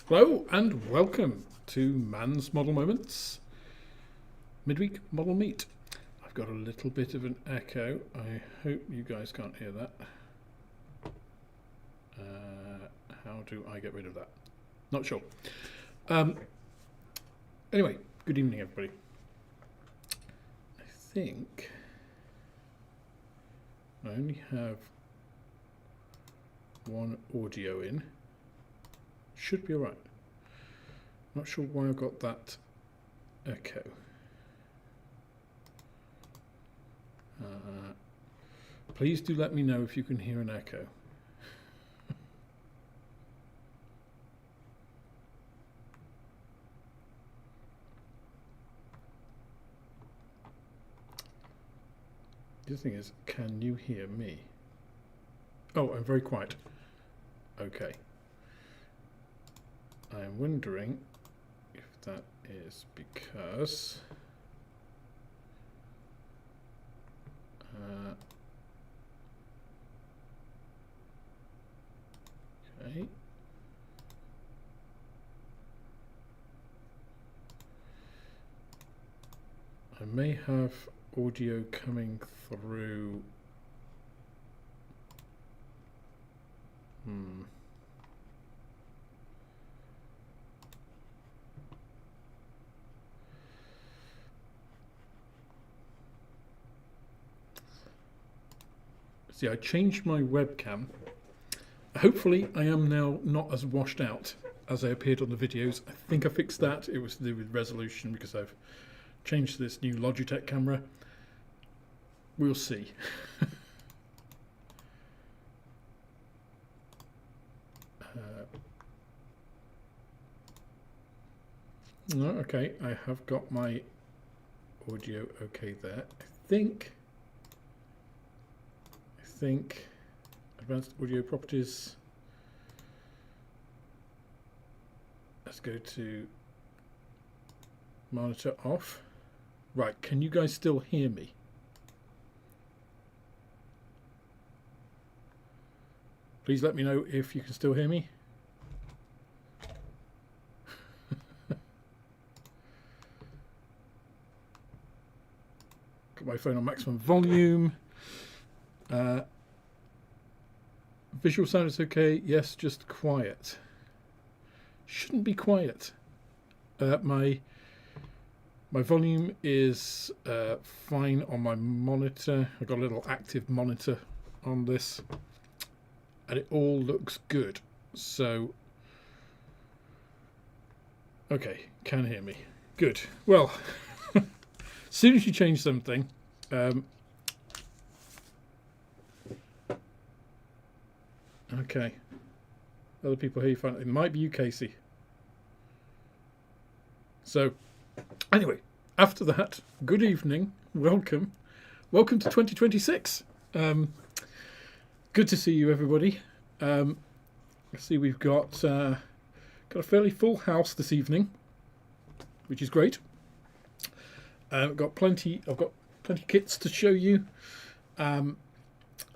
Hello and welcome to Man's Model Moments, Midweek Model Meet. I've got a little bit of an echo. I hope you guys can't hear that. How do I get rid of that? Not sure. Anyway, good evening everybody. I think I only have one audio in. Should be alright. Not sure why I got that echo. Please do let me know if you can hear an echo. The other thing is, can you hear me? Oh, I'm very quiet. Okay. I'm wondering if that is because okay. I may have audio coming through. See, I changed my webcam. Hopefully I am now not as washed out as I appeared on the videos. I think I fixed that. It was to do with resolution because I've changed to this new Logitech camera. We'll see. Okay, I have got my audio okay there. I think advanced audio properties. Let's go to monitor off. Right, can you guys still hear me? Please let me know if you can still hear me. Got my phone on maximum volume. Visual sound is okay. Yes, just quiet. Shouldn't be quiet. My volume is fine on my monitor. I've got a little active monitor on this, and it all looks good. So, okay, can hear me. Good. Well, as soon as you change something. Okay. Other people hear you fine. It might be you, Casey. So, anyway, after that, good evening. Welcome. Welcome to 2026. Good to see you, everybody. I see we've got a fairly full house this evening, which is great. I've got plenty of kits to show you.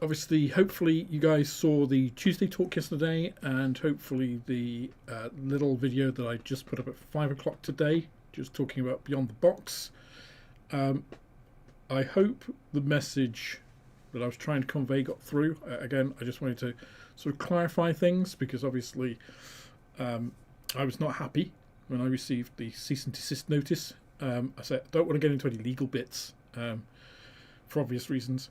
Obviously, hopefully you guys saw the Tuesday talk yesterday, and hopefully the little video that I just put up at 5 o'clock today, just talking about Beyond the Box. I hope the message that I was trying to convey got through. Again, I just wanted to sort of clarify things, because obviously I was not happy when I received the cease and desist notice. I said I don't want to get into any legal bits for obvious reasons.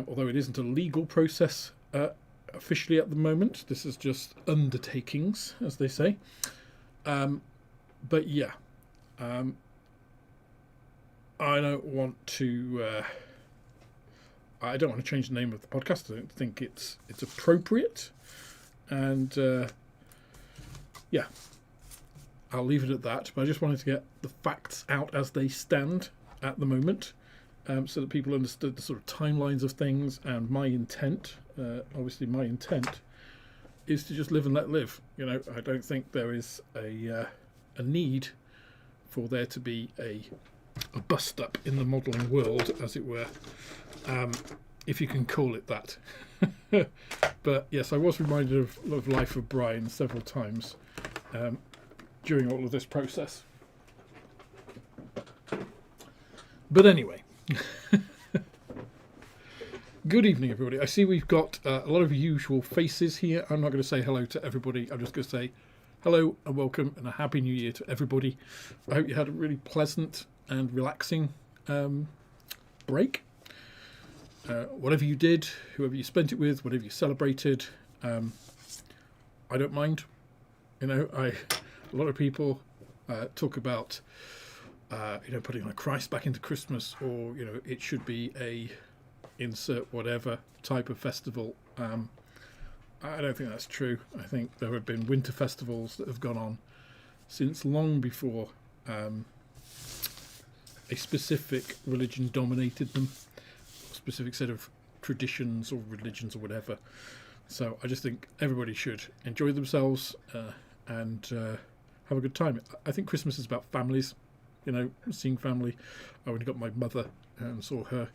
Although it isn't a legal process officially at the moment. This is just undertakings, as they say. But yeah, I don't want to change the name of the podcast. I don't think it's appropriate. And yeah, I'll leave it at that. But I just wanted to get the facts out as they stand at the moment. So that people understood the sort of timelines of things and my intent. Obviously, my intent is to just live and let live. You know, I don't think there is a need for there to be a bust up in the modelling world, as it were, if you can call it that. But yes, I was reminded of Life of Brian several times during all of this process. But anyway, good evening, everybody. I see we've got a lot of usual faces here. I'm not going to say hello to everybody. I'm just going to say hello and welcome and a happy new year to everybody. I hope you had a really pleasant and relaxing break. Whatever you did, whoever you spent it with, whatever you celebrated, I don't mind. You know, a lot of people talk about putting a Christ back into Christmas, or it should be a insert whatever type of festival. I don't think that's true. I think there have been winter festivals that have gone on since long before a specific religion dominated them, a specific set of traditions or religions or whatever. So I just think everybody should enjoy themselves and have a good time. I think Christmas is about families, seeing family. I went and got my mother and saw her.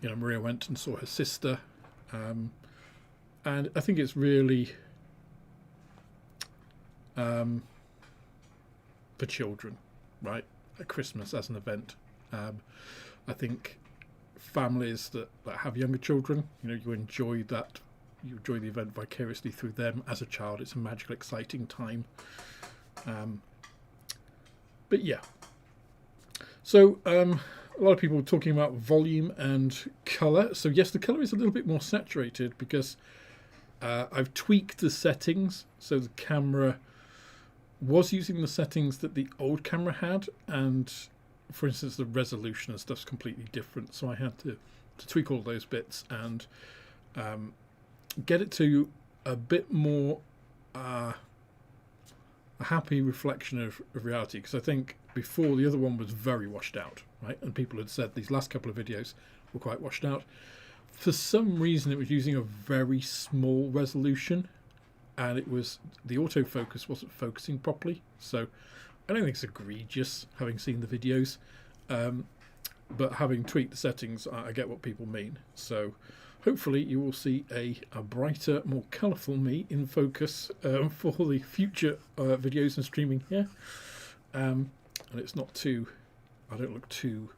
Maria went and saw her sister. And I think it's really for children, right? At Christmas as an event. I think families that have younger children, you enjoy that. You enjoy the event vicariously through them as a child. It's a magical, exciting time. But yeah. So a lot of people were talking about volume and colour. So yes, the colour is a little bit more saturated because I've tweaked the settings. So the camera was using the settings that the old camera had, and for instance the resolution and stuff's completely different. So I had to tweak all those bits and get it to a bit more a happy reflection of reality, because I think before the other one was very washed out, right? And people had said these last couple of videos were quite washed out. For some reason it was using a very small resolution, and it was the autofocus wasn't focusing properly. So I don't think it's egregious, having seen the videos, but having tweaked the settings, I get what people mean. So hopefully you will see a brighter, more colourful me in focus for the future videos and streaming here. And it's not too, I don't look too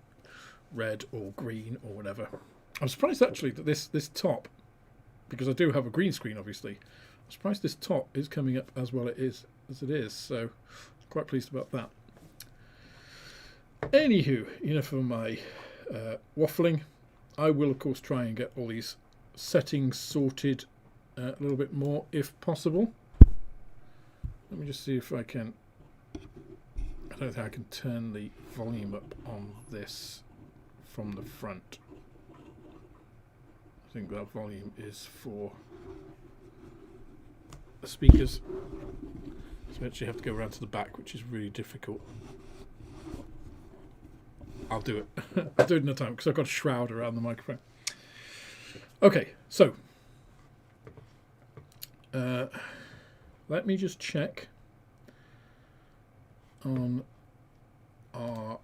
red or green or whatever. I'm surprised actually that this top, because I do have a green screen obviously, I'm surprised this top is coming up as well as it is. So quite pleased about that. Anywho, enough of my waffling. I will of course try and get all these settings sorted a little bit more if possible. Let me just see if I can. I don't think I can turn the volume up on this from the front. I think that volume is for the speakers. So I actually have to go around to the back, which is really difficult. I'll do it. I'll do it in a time because I've got a shroud around the microphone. Okay, so let me just check on our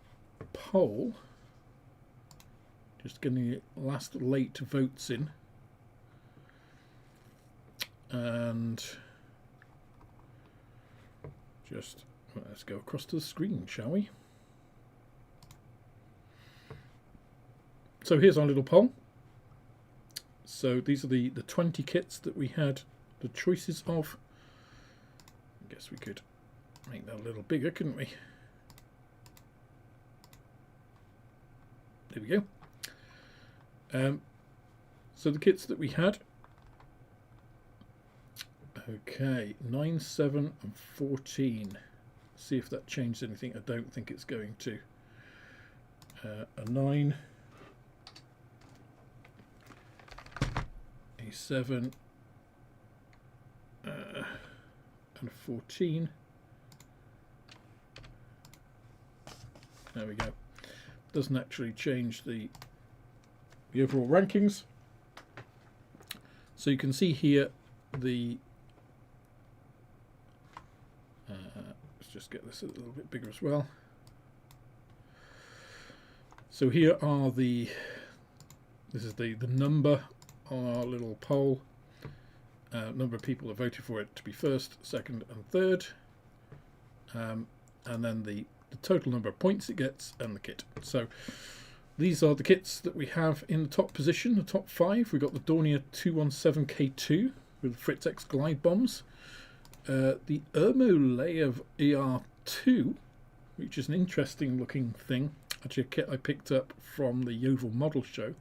poll. Just getting the last late votes in. And just let's go across to the screen, shall we? So here's our little poll. So these are the 20 kits that we had the choices of. I guess we could make that a little bigger, couldn't we? There we go. So the kits that we had. Okay, 9, 7 and 14. See if that changed anything. I don't think it's going to. A 9. A 7 and a 14. There we go. Doesn't actually change the overall rankings. So you can see here the let's just get this a little bit bigger as well. So here are this is the number on our little poll, number of people have voted for it to be first, second and third, and then the total number of points it gets and the kit. So these are the kits that we have in the top position, the top 5. We've got the Dornier 217K2 with Fritx X glide bombs, the Yermolayev ER2, which is an interesting looking thing, actually a kit I picked up from the Yeovil model show,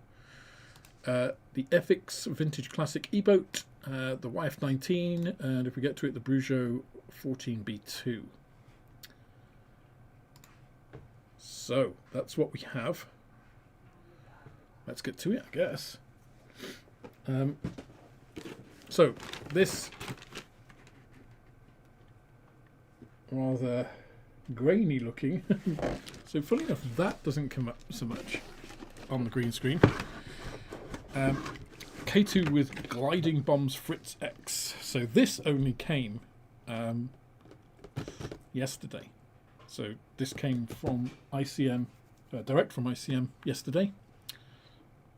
the Airfix Vintage Classic E-Boat, the YF19, and if we get to it, the Breguet 14B2. So that's what we have. Let's get to it, I guess. So this rather grainy looking. So funny enough, that doesn't come up so much on the green screen. K2 with gliding bombs Fritx X. So this only came yesterday. So this came from ICM, direct from ICM yesterday.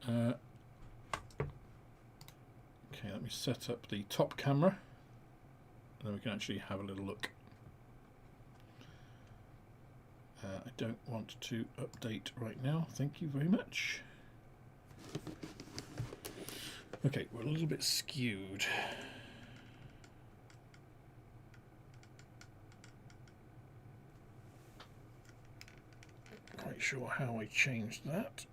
Okay, let me set up the top camera, and then we can actually have a little look. I don't want to update right now, thank you very much. Okay, we're a little bit skewed. Quite sure how I changed that.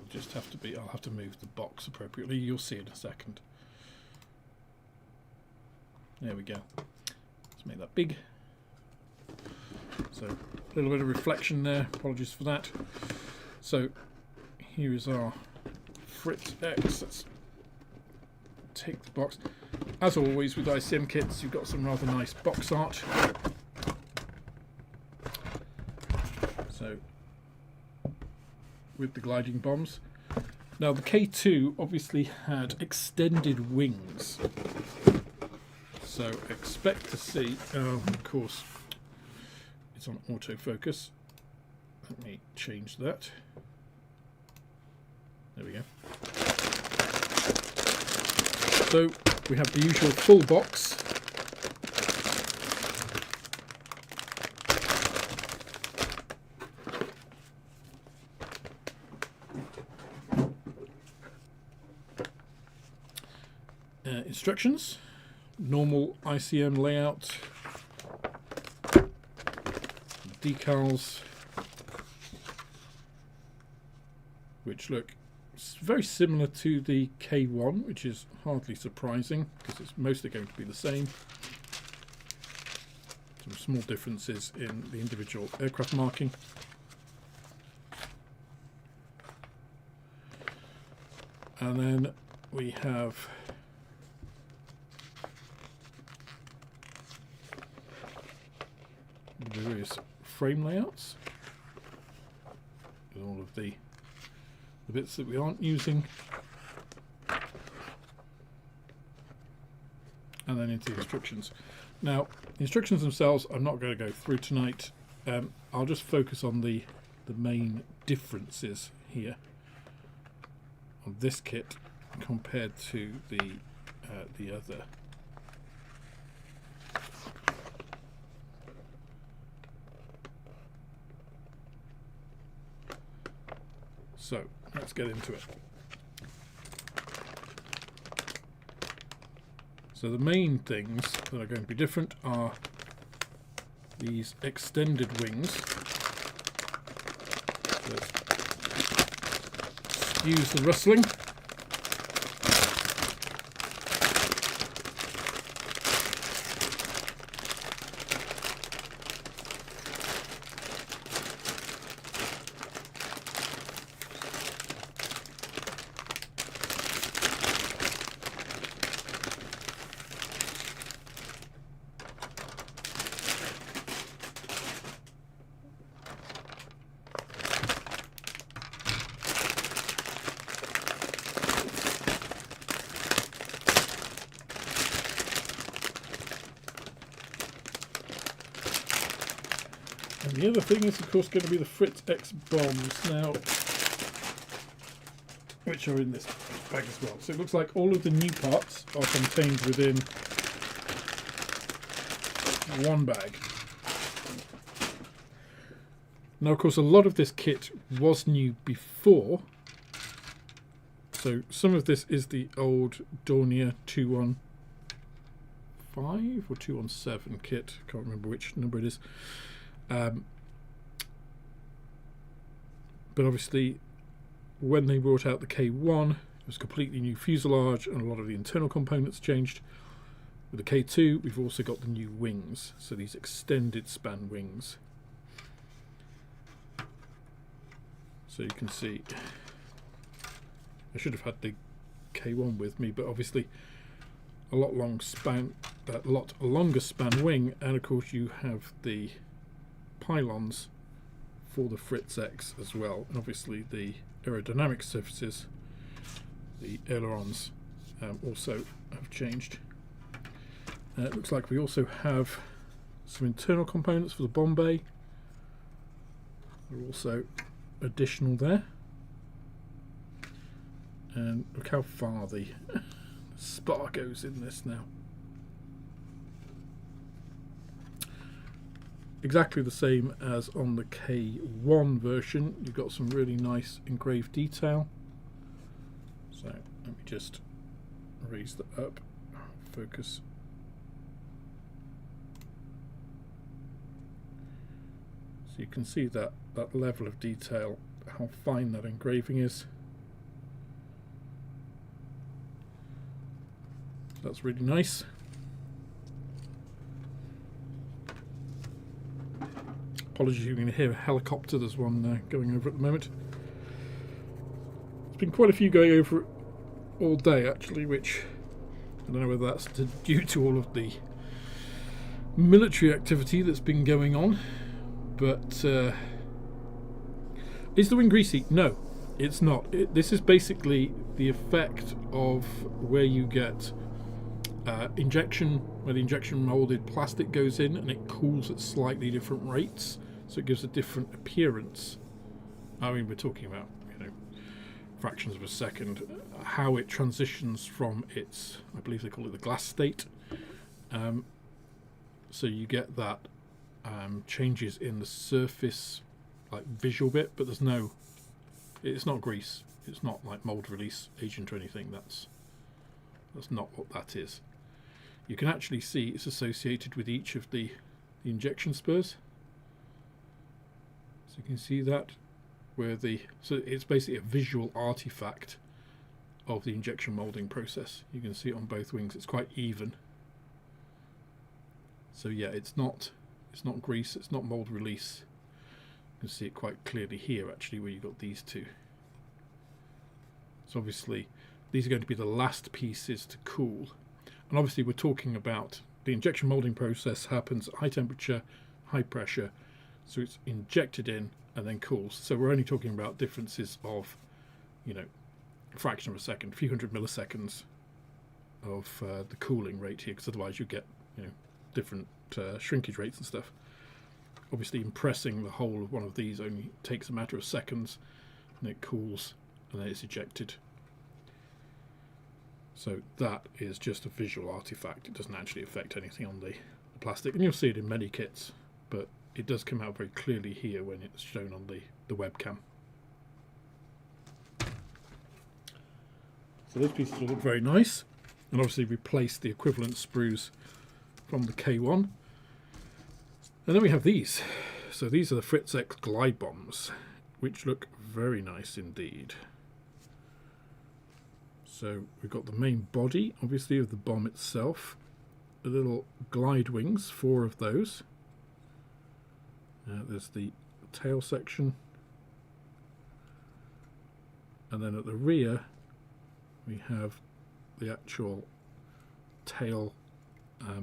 Just have to be, I'll have to move the box appropriately. You'll see in a second. There we go. Let's make that big. So a little bit of reflection there. Apologies for that. So here is our Fritx X. Let's take the box. As always with ICM kits, you've got some rather nice box art. So with the gliding bombs. Now the K2 obviously had extended wings, so expect to see, of course it's on autofocus, let me change that, there we go. So we have the usual full box. Instructions, normal ICM layout, decals, which look very similar to the K1, which is hardly surprising because it's mostly going to be the same. Some small differences in the individual aircraft marking. And then we have various frame layouts with all of the bits that we aren't using, and then into the instructions. Now the instructions themselves I'm not going to go through tonight. I'll just focus on the main differences here on this kit compared to the other. So let's get into it. So the main things that are going to be different are these extended wings. Let's use the rustling. And the other thing is, of course, going to be the Fritx X bombs now, which are in this bag as well. So it looks like all of the new parts are contained within one bag. Now, of course, a lot of this kit was new before. So some of this is the old Dornier 215 or 217 kit. Can't remember which number it is. But obviously, when they brought out the K1, it was a completely new fuselage and a lot of the internal components changed. With the K2, we've also got the new wings, so these extended span wings. So you can see, I should have had the K1 with me, but obviously a lot longer span wing, and of course you have the pylons for the Fritx X as well, and obviously the aerodynamic surfaces, the ailerons, also have changed. It looks like we also have some internal components for the bomb bay. They're also additional there. And look how far the spar goes in this now. Exactly the same as on the K1 version. You've got some really nice engraved detail. So let me just raise that up, focus. So you can see that level of detail, how fine that engraving is. That's really nice. Apologies, you're going to hear a helicopter. There's one going over at the moment. There's been quite a few going over all day actually, which I don't know whether that's due to all of the military activity that's been going on. But is the wing greasy? No, it's not. This is basically the effect of where you get injection, where the injection molded plastic goes in and it cools at slightly different rates, so it gives a different appearance. I mean, we're talking about, you know, fractions of a second, how it transitions from its, I believe they call it the glass state. So you get that changes in the surface, like visual bit, but there's no, it's not grease, it's not like mold release agent or anything. That's not what that is. You can actually see it's associated with each of the injection spurs. So you can see that where so it's basically a visual artifact of the injection molding process. You can see it on both wings. It's quite even. So yeah, it's not grease, it's not mold release. You can see it quite clearly here actually, where you've got these two. So obviously these are going to be the last pieces to cool, and obviously we're talking about the injection molding process happens at high temperature, high pressure, so it's injected in and then cools. So we're only talking about differences of, you know, a fraction of a second, a few hundred milliseconds of the cooling rate here, because otherwise you get, you know, different shrinkage rates and stuff. Obviously impressing the whole of one of these only takes a matter of seconds, and it cools and then it's ejected. So that is just a visual artifact. It doesn't actually affect anything on the plastic, and you'll see it in many kits, but it does come out very clearly here when it's shown on the webcam. So those pieces will look very nice, and obviously replace the equivalent sprues from the K1. And then we have these. So these are the Fritx X glide bombs, which look very nice indeed. So we've got the main body, obviously, of the bomb itself. The little glide wings, 4 of those. There's the tail section. And then at the rear, we have the actual tail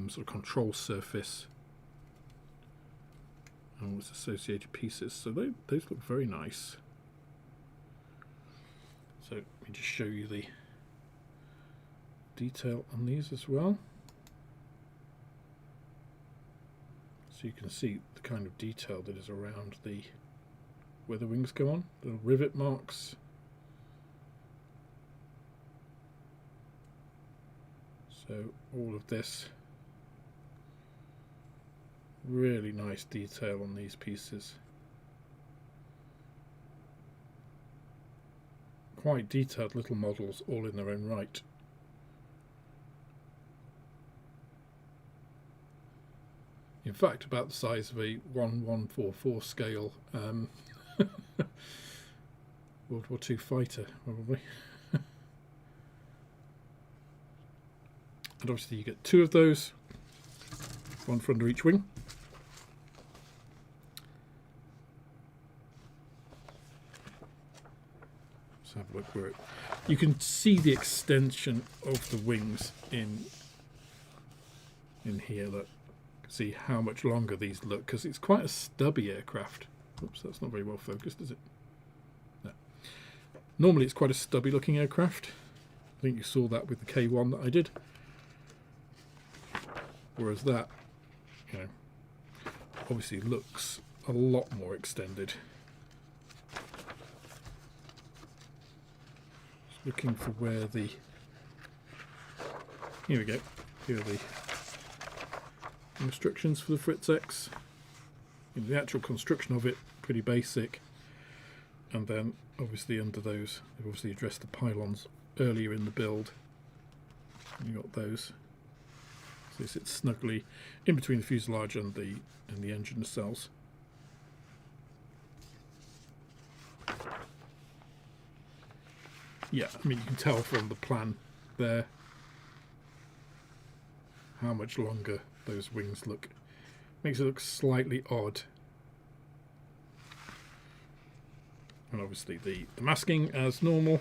sort of control surface and all its associated pieces. So those look very nice. So let me just show you the detail on these as well. So you can see the kind of detail that is around where the wings go on, little rivet marks. So all of this, really nice detail on these pieces. Quite detailed little models all in their own right. In fact, about the size of a 1144 scale World War II fighter, probably. And obviously you get two of those, one for under each wing. Let's have a look where you can see the extension of the wings in here. Look, see how much longer these look, because it's quite a stubby aircraft. Oops, that's not very well focused, is it? No. Normally it's quite a stubby looking aircraft. I think you saw that with the K1 that I did. Whereas that, you know, obviously looks a lot more extended. Just looking for where the... Here we go. Here are the instructions for the Fritx X. The actual construction of it, pretty basic. And then, obviously, under those, they've obviously addressed the pylons earlier in the build. And you got those. So they sit snugly in between the fuselage and the engine nacelles. Yeah, I mean, you can tell from the plan there how much longer those wings look. Makes it look slightly odd. And obviously the masking as normal.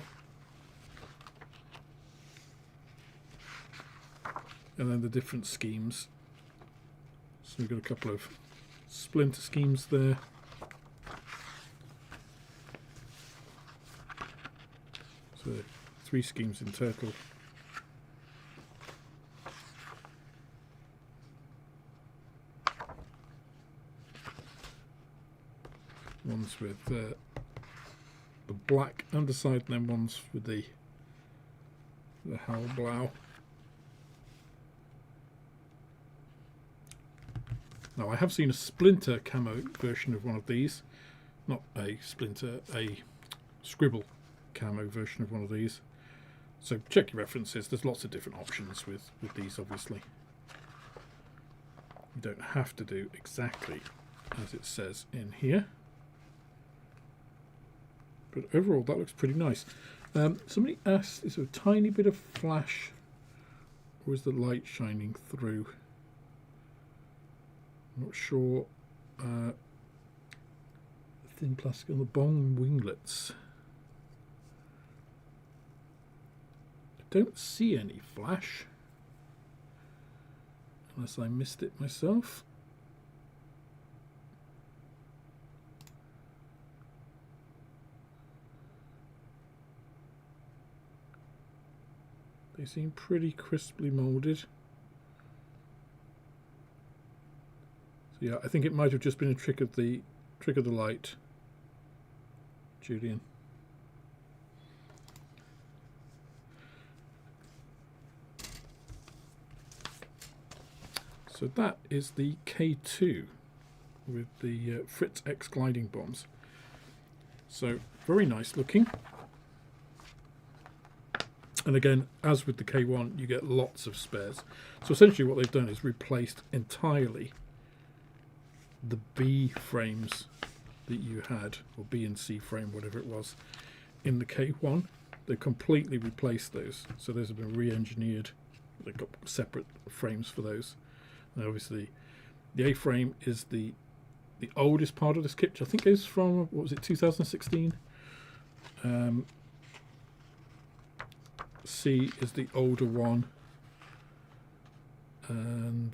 And then the different schemes. So we've got a couple of splinter schemes there. So 3 schemes in total. One's with the black underside, and then one's with the Hellblau. Now I have seen a splinter camo version of one of these, not a splinter, a scribble camo version of one of these. So check your references. There's lots of different options with these, obviously. You don't have to do exactly as it says in here. But overall, that looks pretty nice. Somebody asked, is there a tiny bit of flash, or is the light shining through? I'm not sure. Thin plastic on the bong winglets. I don't see any flash, unless I missed it myself. They seem pretty crisply moulded. So yeah, I think it might have just been a trick of the light, Julian. So that is the K2 with the Fritx X gliding bombs. So very nice looking. And again, as with the K1, you get lots of spares. So essentially what they've done is replaced entirely the B frames that you had, or B and C frame, whatever it was, in the K1. They completely replaced those. So those have been re-engineered. They've got separate frames for those. And obviously the A frame is the oldest part of this kit, which I think is from, what was it, 2016? C is the older one, and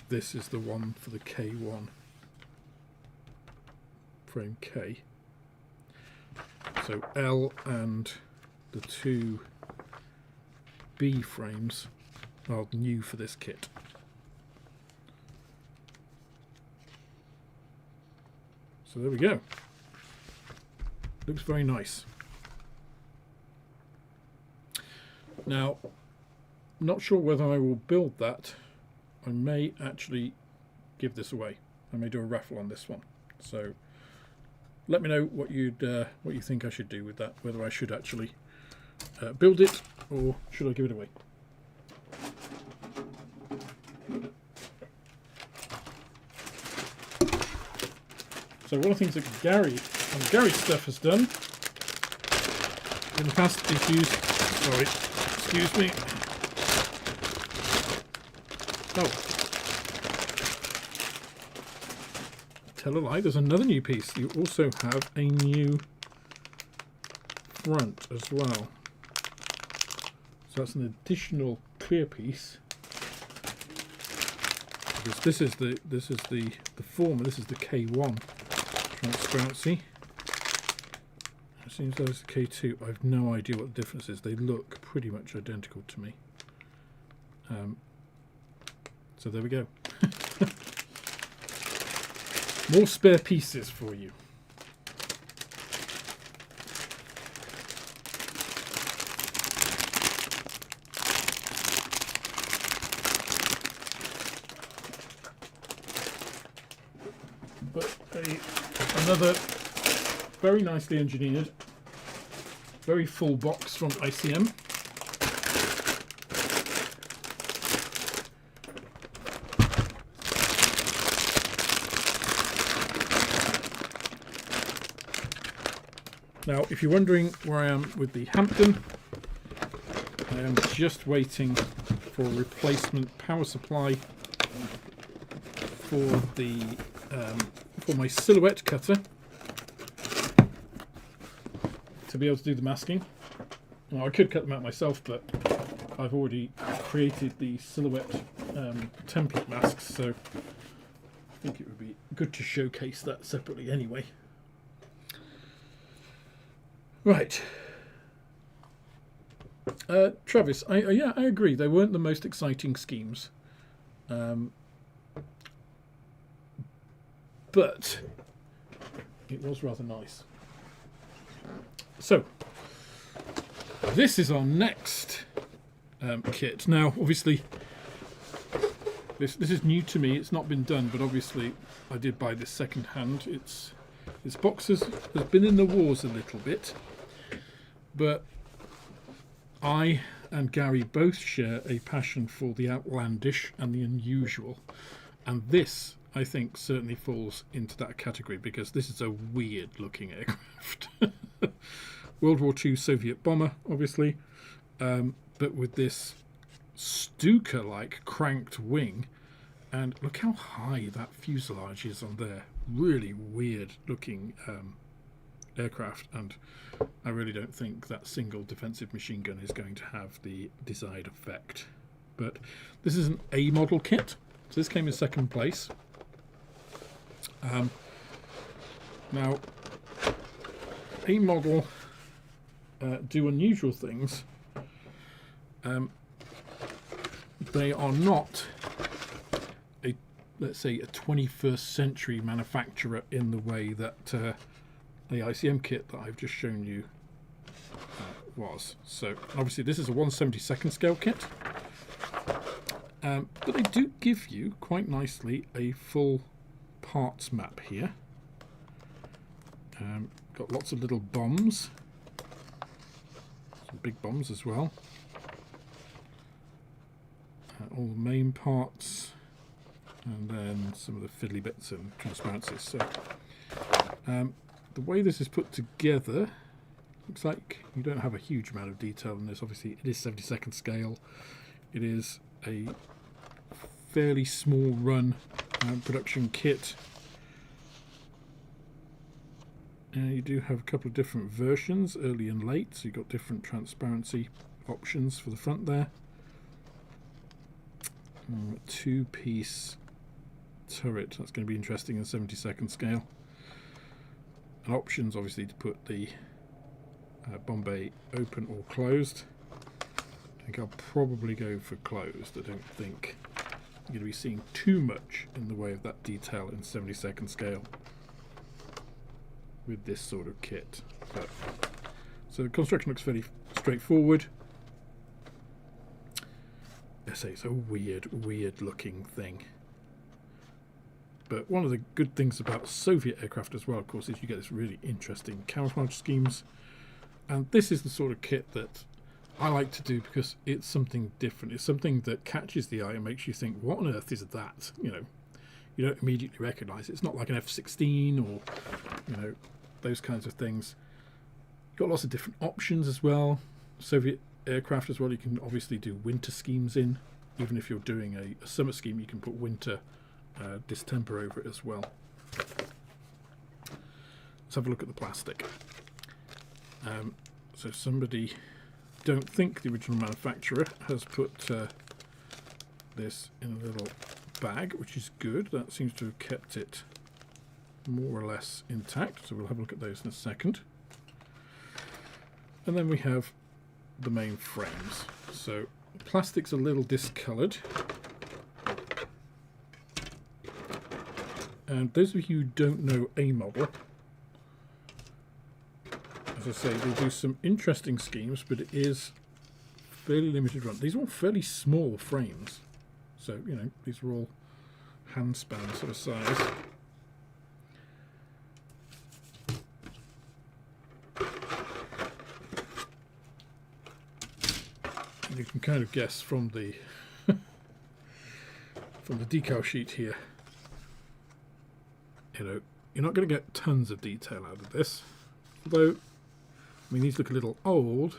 this is the one for the K1 frame K. So L and the 2 B frames are new for this kit. So there we go. Looks very nice. Now, not sure whether I will build that. I may actually give this away. I may do a raffle on this one. So let me know what you think I should do with that. Whether I should actually build it or should I give it away. So one of the things that Gary and Gary's stuff has done in the past is use. Sorry, excuse me. Oh, tell a lie. There's another new piece. You also have a new front as well. So that's an additional clear piece. Because this is the former. This is the K1 transparency. It seems there's the K2. I have no idea what the difference is. They look pretty much identical to me. So there we go. More spare pieces for you. But another very nicely engineered, very full box from ICM. Now, if you're wondering where I am with the Hampton, I am just waiting for a replacement power supply for the for my silhouette cutter to be able to do the masking. Now, I could cut them out myself, but I've already created the silhouette template masks, so I think it would be good to showcase that separately anyway. Right, Travis. Yeah, I agree. They weren't the most exciting schemes, but it was rather nice. So this is our next kit. Now, obviously, this is new to me. It's not been done, but obviously, I did buy this second hand. Its box has been in the wars a little bit. But I and Gary both share a passion for the outlandish and the unusual. And this, I think, certainly falls into that category because this is a weird looking aircraft. World War II Soviet bomber, obviously. But with this Stuka-like cranked wing. And look how high that fuselage is on there. Really weird looking aircraft, and I really don't think that single defensive machine gun is going to have the desired effect. But this is an A model kit, so this came in second place. Now, A model do unusual things. They are not let's say a 21st century manufacturer in the way that the ICM kit that I've just shown you was. So obviously this is a 1/72nd scale kit, but they do give you quite nicely a full parts map here. Got lots of little bombs, some big bombs as well, all the main parts, and then some of the fiddly bits and transparencies. So the way this is put together looks like you don't have a huge amount of detail in this. Obviously it is 72nd scale. It is a fairly small run production kit. You do have a couple of different versions, early and late, so you've got different transparency options for the front there. Two-piece turret, that's going to be interesting in 72nd scale. And options obviously to put the bomb bay open or closed. think I'll probably go for closed. I don't think you're going to be seeing too much in the way of that detail in 72nd scale with this sort of kit. But, so the construction looks fairly straightforward. I say it's a weird looking thing. But one of the good things about Soviet aircraft as well, of course, is you get this really interesting camouflage schemes. And this is the sort of kit that I like to do because it's something different. It's something that catches the eye and makes you think, what on earth is that? You know, you don't immediately recognise it. It's not like an F-16 or, you know, those kinds of things. You've got lots of different options as well. Soviet aircraft as well, you can obviously do winter schemes in. Even if you're doing a summer scheme, you can put winter distemper over it as well. Let's have a look at the plastic. So somebody, don't think the original manufacturer has put this in a little bag, which is good. That seems to have kept it more or less intact. So we'll have a look at those in a second. And then we have the main frames. So the plastic's a little discoloured. And those of you who don't know a model, as I say, they do some interesting schemes, but it is fairly limited run. These are all fairly small frames. So, you know, these are all handspan sort of size. You can kind of guess from the from the decal sheet here, you know, you're not going to get tons of detail out of this. Although, I mean, these look a little old,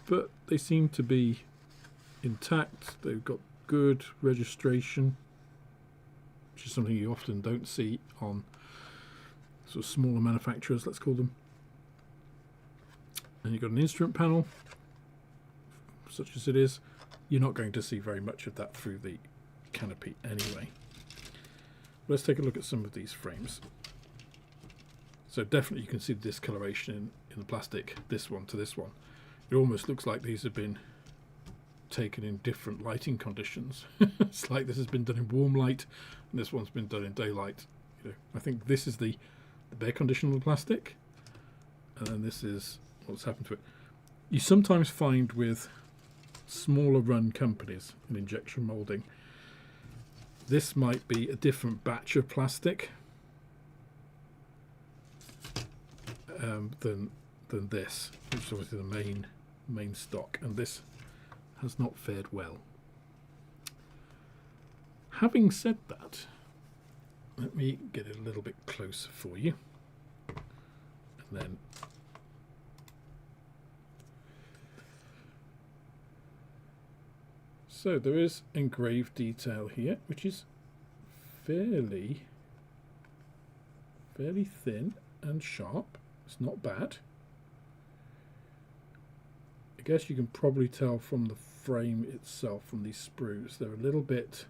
but they seem to be intact. They've got good registration, which is something you often don't see on sort of smaller manufacturers, let's call them. And you've got an instrument panel, such as it is. You're not going to see very much of that through the canopy anyway. Let's take a look at some of these frames. So definitely you can see the discoloration in the plastic, this one to this one. It almost looks like these have been taken in different lighting conditions. It's like this has been done in warm light and this one's been done in daylight. You know, I think this is the bare condition of the plastic, and then this is what's happened to it. You sometimes find with smaller run companies in injection moulding, this might be a different batch of plastic than this, which is obviously the main stock, and this has not fared well. Having said that, let me get it a little bit closer for you, and then so there is engraved detail here, which is fairly thin and sharp. It's not bad. I guess you can probably tell from the frame itself, from these sprues, they're a little bit,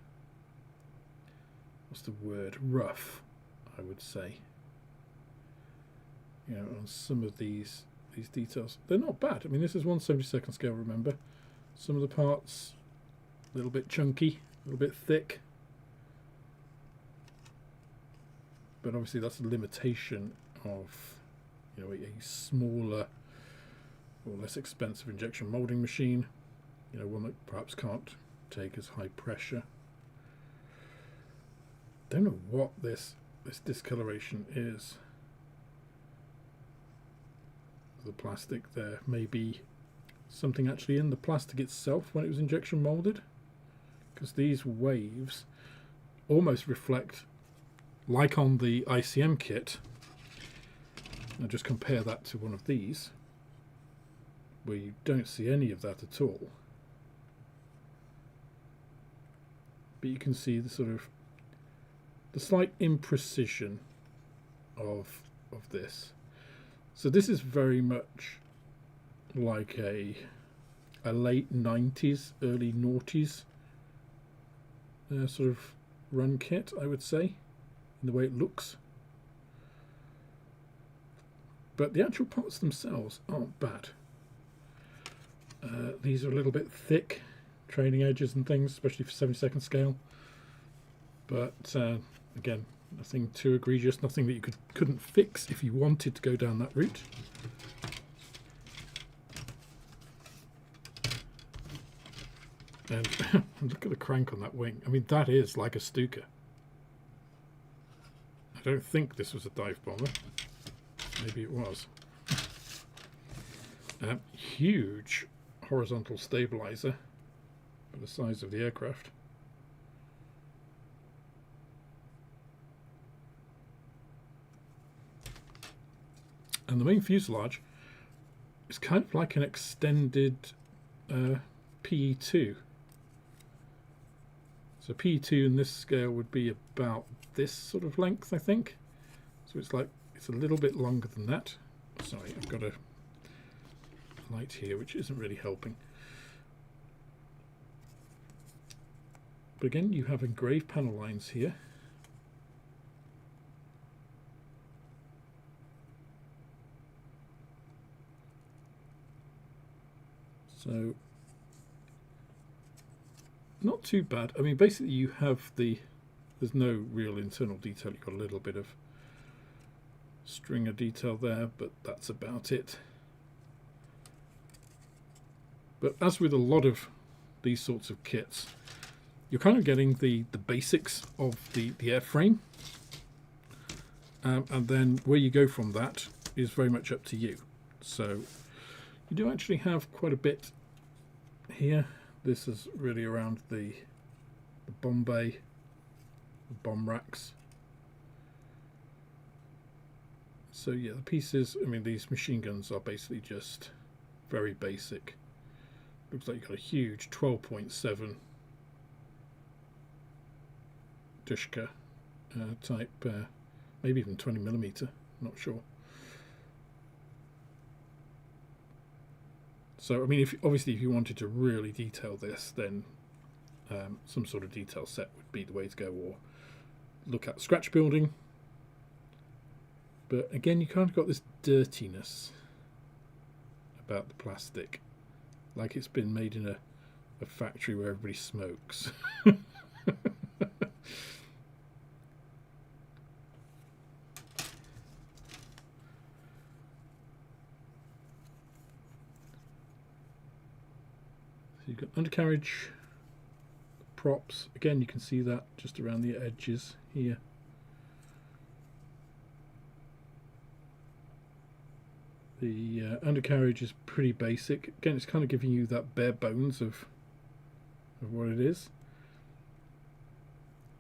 what's the word, rough, I would say. You know, on some of these details, they're not bad. I mean, this is 1/72nd scale, remember. Some of the parts a little bit chunky, a little bit thick, but obviously that's a limitation of, you know, a smaller or less expensive injection molding machine, you know, one that perhaps can't take as high pressure. Don't know what this discoloration is. The plastic there may be something actually in the plastic itself when it was injection molded, because these waves almost reflect, like on the ICM kit. Now just compare that to one of these, where you don't see any of that at all, but you can see the sort of the slight imprecision of this. So this is very much like a late 90s, early noughties sort of run kit, I would say, in the way it looks. But the actual parts themselves aren't bad. These are a little bit thick, trailing edges and things, especially for 72nd scale. But again, nothing too egregious, nothing that you couldn't fix if you wanted to go down that route. And look at the crank on that wing. I mean, that is like a Stuka. I don't think this was a dive bomber. Maybe it was. Huge horizontal stabilizer for the size of the aircraft. And the main fuselage is kind of like an extended PE2. So PE2 in this scale would be about this sort of length, I think. So it's a little bit longer than that. Sorry, I've got a light here which isn't really helping. But again, you have engraved panel lines here. So not too bad. I mean, basically you have there's no real internal detail. You've got a little bit of stringer detail there, but that's about it. But as with a lot of these sorts of kits, you're kind of getting the basics of the airframe, and then where you go from that is very much up to you. So you do actually have quite a bit here. This is really around the bomb bay, the bomb racks. So yeah, the pieces, I mean, these machine guns are basically just very basic. Looks like you've got a huge 12.7 Dushka type, maybe even 20mm, not sure. So I mean, obviously if you wanted to really detail this, then some sort of detail set would be the way to go, or look at scratch building. But again, you kind of got this dirtiness about the plastic, like it's been made in a factory where everybody smokes. You've got undercarriage props. Again, you can see that just around the edges here. The undercarriage is pretty basic. Again, it's kind of giving you that bare bones of what it is.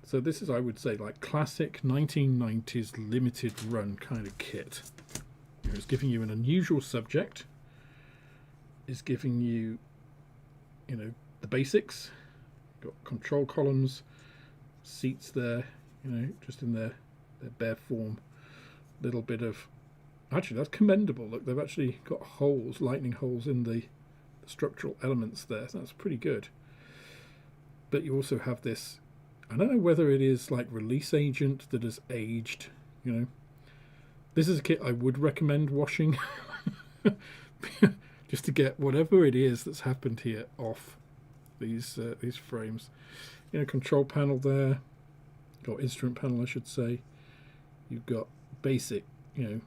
So this is, I would say, like classic 1990s limited run kind of kit. It's giving you an unusual subject. It's giving you, you know, the basics. Got control columns, seats there, you know, just in their bare form. Little bit of, actually that's commendable. Look, they've actually got holes, lightning holes in the structural elements there. So that's pretty good. But you also have this, I don't know whether it is like release agent that has aged, you know. This is a kit I would recommend washing just to get whatever it is that's happened here off these frames. You know, control panel there, or instrument panel I should say. You've got basic, you know,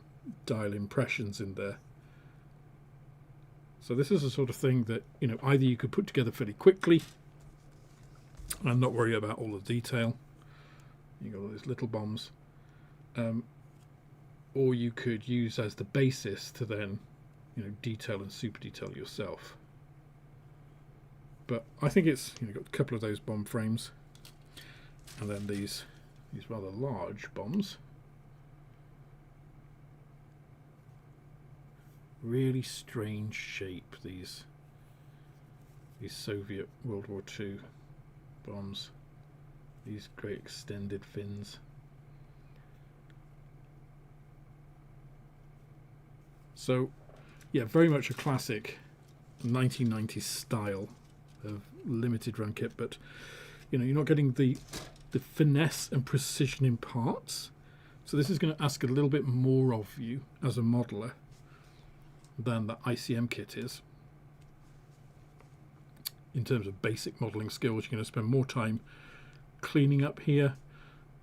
dial impressions in there. So this is the sort of thing that, you know, either you could put together fairly quickly and not worry about all the detail. You've got all these little bombs. Or you could use as the basis to then, you know, detail and super detail yourself. But I think it's, you know, got a couple of those bomb frames, and then these rather large bombs. Really strange shape, these Soviet World War II bombs. These great extended fins. So, yeah, very much a classic 1990s style of limited run kit, but you know, you're not getting the finesse and precision in parts. So this is going to ask a little bit more of you as a modeler than the ICM kit is. in terms of basic modelling skills. You're going to spend more time cleaning up here.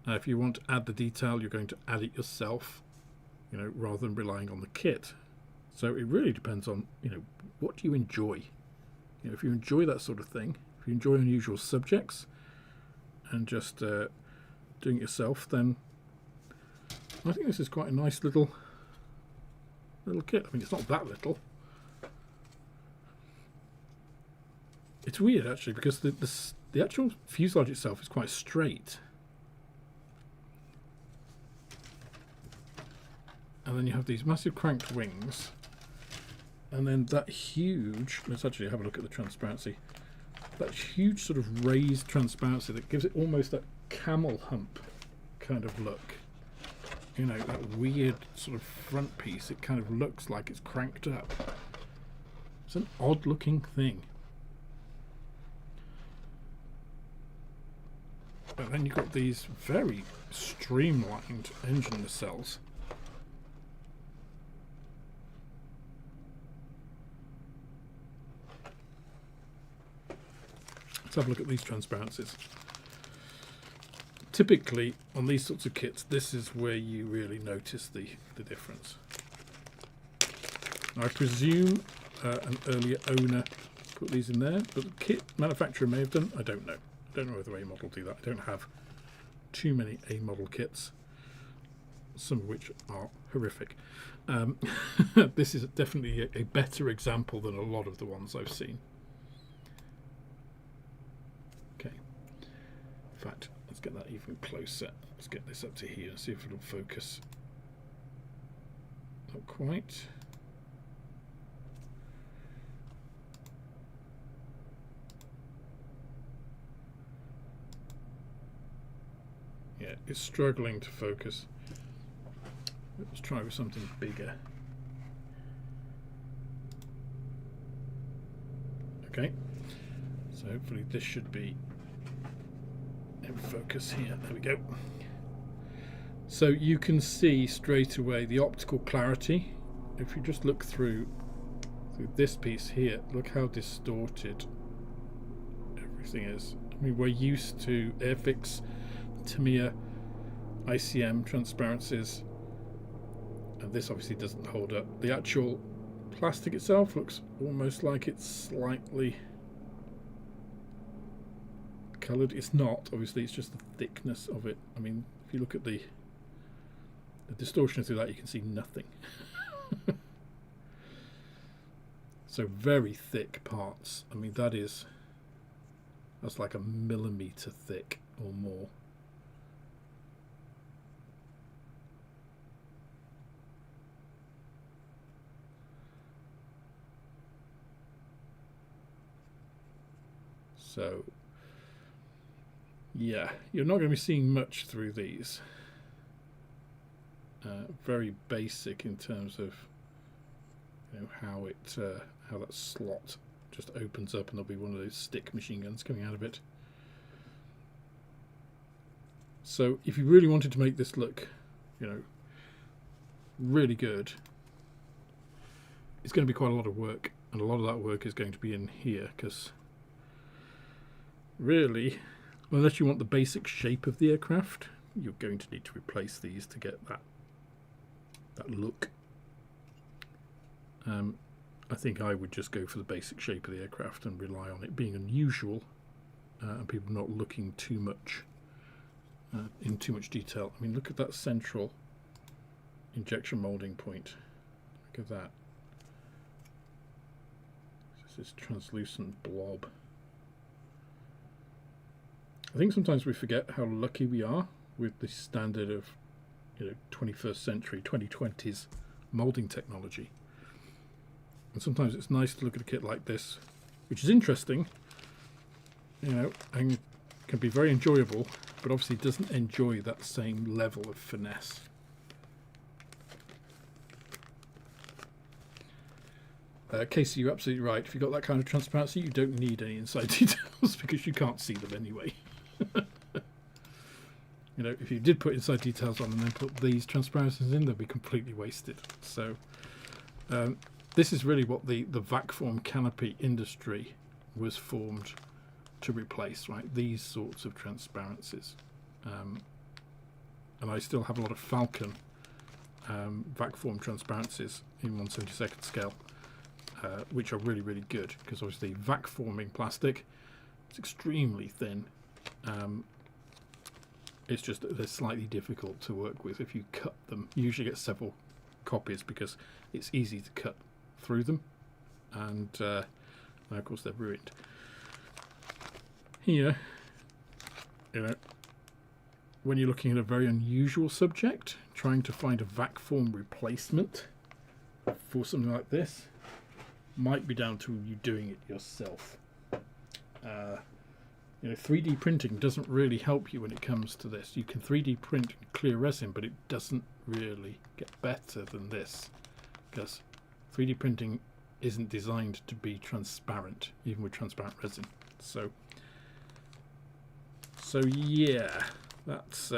If you want to add the detail, you're going to add it yourself, rather than relying on the kit. So it really depends on, what do you enjoy? If you enjoy that sort of thing, if you enjoy unusual subjects and just doing it yourself, then I think this is quite a nice little kit. I mean, it's not that little. It's weird actually, because the actual fuselage itself is quite straight. And then you have these massive cranked wings. And then that huge, let's actually have a look at the transparency. That huge sort of raised transparency that gives it almost that camel hump kind of look. That weird sort of front piece. It kind of looks like it's cranked up. It's an odd looking thing. But then you've got these very streamlined engine nacelles. Let's have a look at these transparencies. Typically, on these sorts of kits, this is where you really notice the difference. I presume an earlier owner put these in there, but the kit manufacturer may have done. I don't know. I don't know whether A model do that. I don't have too many A model kits, some of which are horrific. This is definitely a better example than a lot of the ones I've seen. Okay. In fact, let's get that even closer. Let's get this up to here and see if it'll focus. Not quite. Yeah, it's struggling to focus. Let's try with something bigger. Okay, so hopefully this should be in focus here. There we go. So you can see straight away the optical clarity. If you just look through this piece here, look how distorted everything is. I mean, we're used to Airfix, Tamiya, ICM transparencies, and this obviously doesn't hold up. The actual plastic itself looks almost like it's slightly coloured. It's not, obviously, it's just the thickness of it. I mean, if you look at the distortion through that, you can see nothing. So very thick parts. I mean, that's like a millimetre thick or more. So, yeah, you're not going to be seeing much through these. Very basic in terms of how that slot just opens up, and there'll be one of those stick machine guns coming out of it. So, if you really wanted to make this look, really good, it's going to be quite a lot of work, and a lot of that work is going to be in here, because really, unless you want the basic shape of the aircraft, you're going to need to replace these to get that look. I think I would just go for the basic shape of the aircraft and rely on it being unusual and people not looking too much in too much detail. I mean, look at that central injection molding point. Look at that. This is translucent blob. I think sometimes we forget how lucky we are with the standard of 21st century, 2020s molding technology. And sometimes it's nice to look at a kit like this, which is interesting, and can be very enjoyable, but obviously doesn't enjoy that same level of finesse. Casey, you're absolutely right. If you've got that kind of transparency, you don't need any inside details because you can't see them anyway. If you did put inside details on and then put these transparencies in, they'd be completely wasted. So this is really what the vac form canopy industry was formed to replace, right? These sorts of transparencies. And I still have a lot of Falcon vac form transparencies in 1/72 scale, which are really, really good, because obviously vac forming plastic is extremely thin. It's just that they're slightly difficult to work with if you cut them. You usually get several copies because it's easy to cut through them, and of course they're ruined. Here, you know, when you're looking at a very unusual subject, trying to find a vac form replacement for something like this might be down to you doing it yourself. You know, 3D printing doesn't really help you when it comes to this. You can 3D print clear resin, but it doesn't really get better than this, because 3D printing isn't designed to be transparent, even with transparent resin. So yeah, that's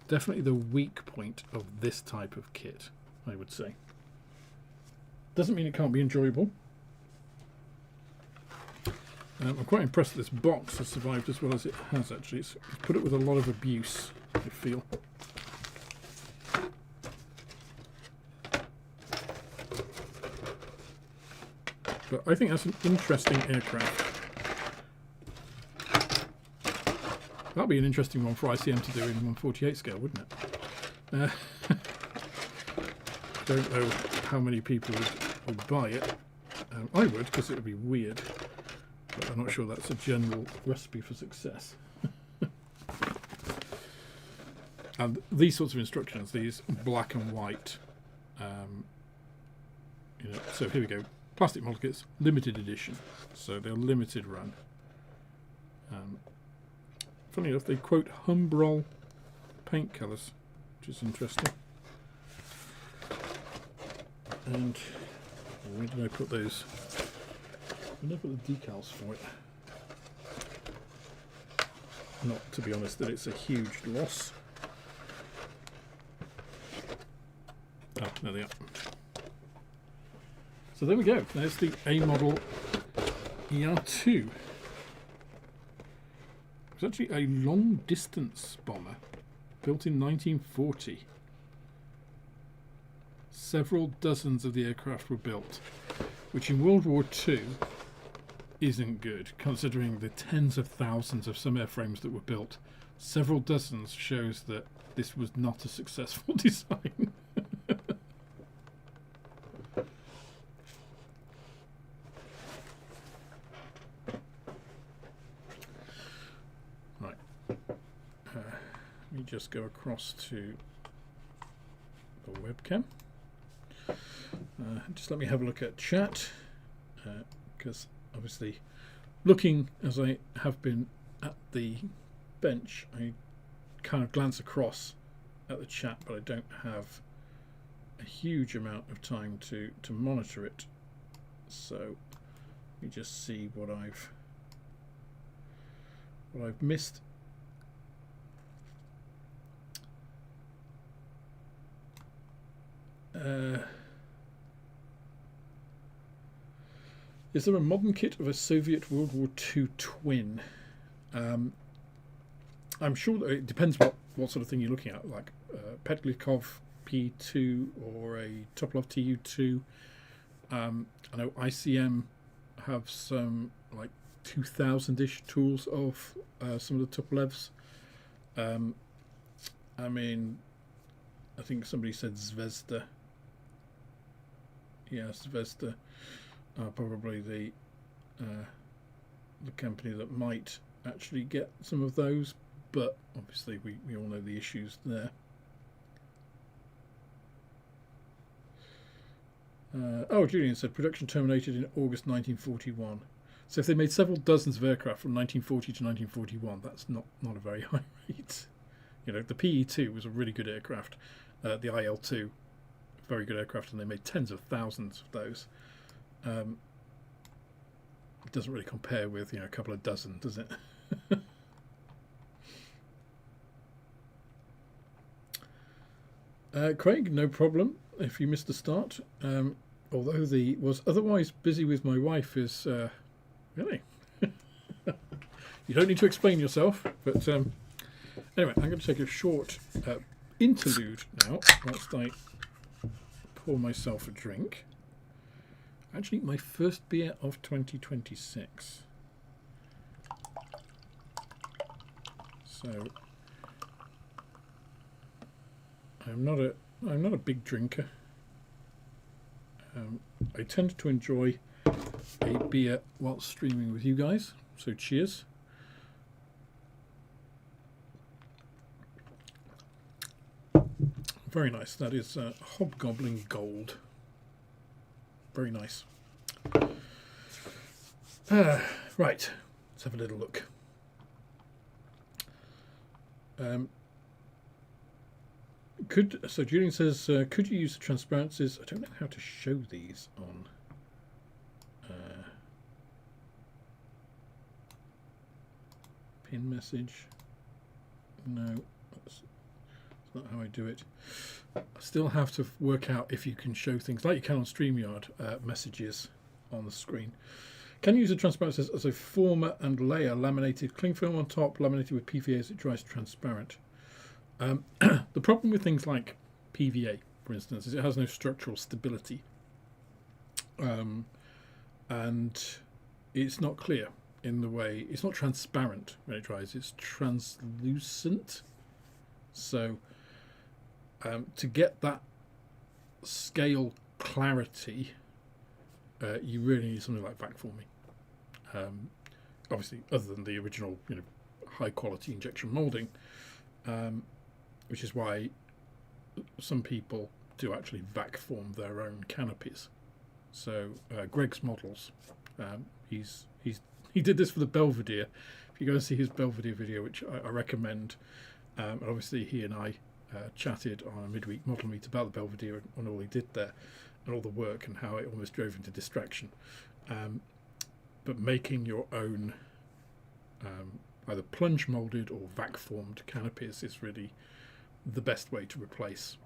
definitely the weak point of this type of kit, I would say. Doesn't mean it can't be enjoyable. I'm quite impressed that this box has survived as well as it has, actually. It's put it with a lot of abuse, I feel. But I think that's an interesting aircraft. That'd be an interesting one for ICM to do in 1/48 scale, wouldn't it? I don't know how many people would buy it. I would, because it would be weird. But I'm not sure that's a general recipe for success. And these sorts of instructions, these black and white, you know, so here we go. Plastic model kits, limited edition. So they're limited run. Funny enough, they quote Humbrol paint colours, which is interesting. And where did I put those? Where did I put the decals for it? Not, to be honest, that it's a huge loss. Oh, there they are. So there we go. There's the A model ER2. It's actually a long distance bomber built in 1940. Several dozens of the aircraft were built, which in World War II isn't good, considering the tens of thousands of some airframes that were built. Several dozens shows that this was not a successful design. Right. Let me just go across to the webcam. Just let me have a look at chat, because obviously looking as I have been at the bench, I kind of glance across at the chat, but I don't have a huge amount of time to monitor it. So let me just see what I've missed. Is there a modern kit of a Soviet World War II twin? I'm sure that it depends what sort of thing you're looking at, like Petlikov P2 or a Topolov Tu2. I know ICM have some like 2000-ish tools of some of the Topolevs. I mean, I think somebody said Zvezda. Yeah, Zvezda are probably the company that might actually get some of those, but obviously we all know the issues there. Oh, Julian said production terminated in August 1941. So if they made several dozens of aircraft from 1940 to 1941, that's not a very high rate. You know, the PE2 was a really good aircraft. The IL2, very good aircraft, and they made tens of thousands of those. It doesn't really compare with, you know, a couple of dozen, does it? Craig, no problem if you missed the start. Although was otherwise busy with my wife is Really? You don't need to explain yourself, but anyway, I'm going to take a short interlude now whilst I pour myself a drink. Actually, my first beer of 2026. So I'm not a big drinker. I tend to enjoy a beer while streaming with you guys. So cheers. Very nice. That is Hobgoblin Gold. Very nice. Right, let's have a little look. So Julian says, could you use the transparencies? I don't know how to show these on. Pin message. No, that's not how I do it. I still have to work out if you can show things like you can on StreamYard, messages on the screen. Can you use the transparencies as a former and layer laminated cling film on top, laminated with PVA as it dries transparent? The problem with things like PVA, for instance, is it has no structural stability, and it's not clear in the way, it's not transparent when it dries, it's translucent. So to get that scale clarity, you really need something like vac forming. Obviously, other than the original, high quality injection molding, which is why some people do actually vac form their own canopies. So Greg's models, he did this for the Belvedere. If you go and see his Belvedere video, which I recommend, and obviously he and I chatted on a midweek model meet about the Belvedere and all he did there and all the work and how it almost drove into distraction. But making your own either plunge molded or vac formed canopies is really the best way to replace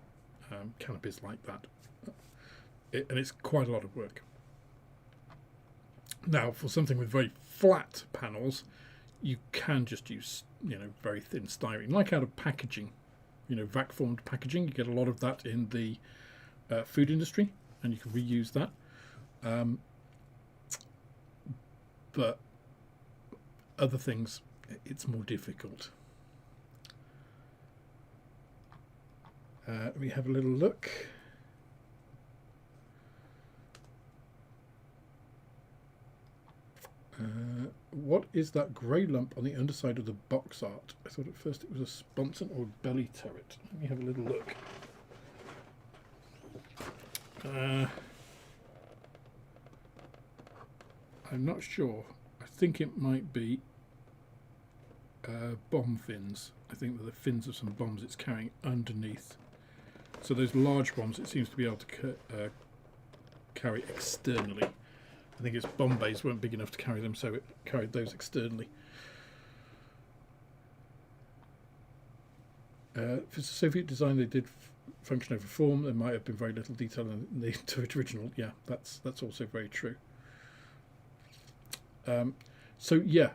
canopies like that. And it's quite a lot of work. Now, for something with very flat panels, you can just use, very thin styrene, like out of packaging, vac formed packaging. You get a lot of that in the food industry, and you can reuse that. But other things, it's more difficult. We have a little look. What is that grey lump on the underside of the box art? I thought at first it was a sponson or a belly turret. Let me have a little look. I'm not sure. I think it might be bomb fins. I think that the fins of some bombs it's carrying underneath. So those large bombs it seems to be able to carry externally. I think its bomb bays weren't big enough to carry them, so it carried those externally. For the Soviet design, they did function over form. There might have been very little detail in the original. Yeah, that's also very true. So yeah,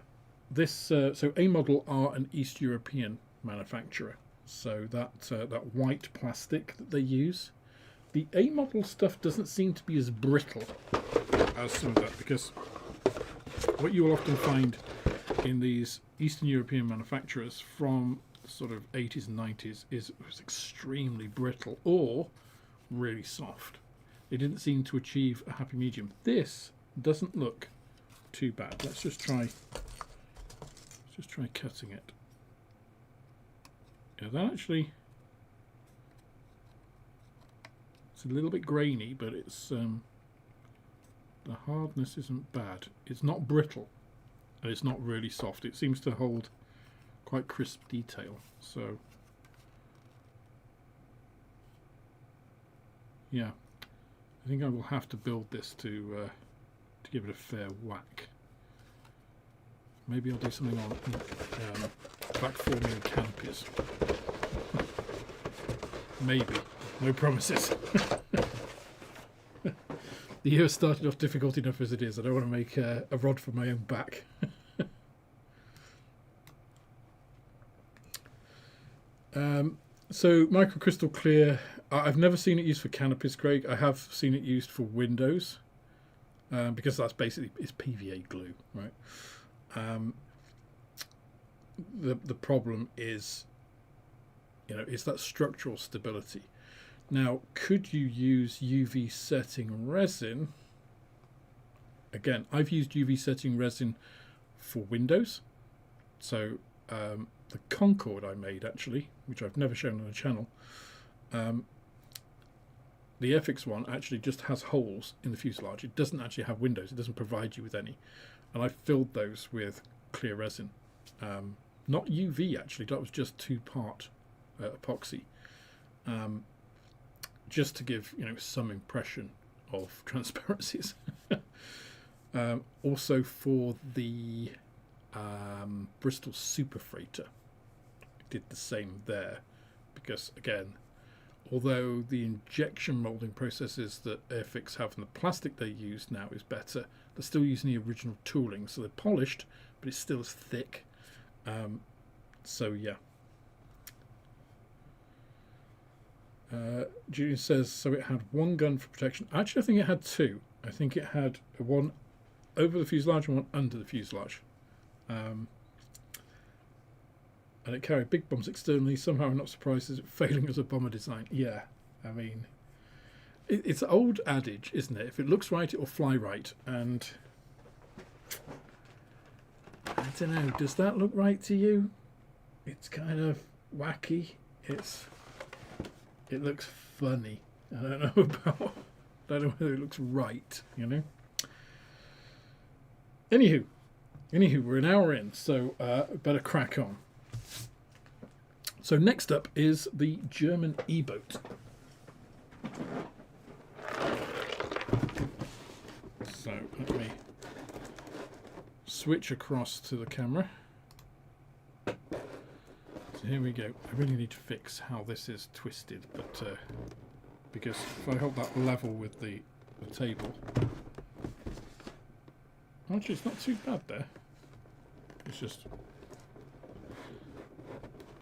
this so A Model are an East European manufacturer. So that white plastic that they use, the A Model stuff doesn't seem to be as brittle as some of that, because what you will often find in these Eastern European manufacturers from sort of 80s and 90s is it was extremely brittle or really soft. They didn't seem to achieve a happy medium. This doesn't look too bad. Let's just try cutting it. Yeah, that actually, it's a little bit grainy, but it's the hardness isn't bad. It's not brittle, and it's not really soft. It seems to hold quite crisp detail. So yeah, I think I will have to build this to give it a fair whack. Maybe I'll do something on vac forming canopies. Maybe, no promises. The year started off difficult enough as it is. I don't want to make a rod for my own back. So microcrystal clear, I've never seen it used for canopies, Craig. I have seen it used for windows, because that's basically, it's PVA glue, right? The problem is, is that structural stability. Now, could you use UV setting resin? Again, I've used UV setting resin for windows. So the Concorde I made, actually, which I've never shown on the channel, the Airfix one actually just has holes in the fuselage. It doesn't actually have windows. It doesn't provide you with any. And I filled those with clear resin. Not UV, actually. That was just 2-part epoxy. Just to give some impression of transparencies. Also for the Bristol Super Freighter, I did the same there, because again, although the injection molding processes that Airfix have and the plastic they use now is better, they're still using the original tooling, so they're polished, but it's still as thick. So yeah. Julian says, so it had one gun for protection. Actually, I think it had two. I think it had one over the fuselage and one under the fuselage. And it carried big bombs externally. Somehow I'm not surprised at it failing as a bomber design. Yeah, I mean, it's an old adage, isn't it? If it looks right, it will fly right. And I don't know, does that look right to you? It's kind of wacky. It looks funny. I don't know about. I don't know whether it looks right. Anywho, we're an hour in, so better crack on. So next up is the German E-boat. So let me switch across to the camera. So here we go. I really need to fix how this is twisted, but because if I hold that level with the table, actually it's not too bad there. It's just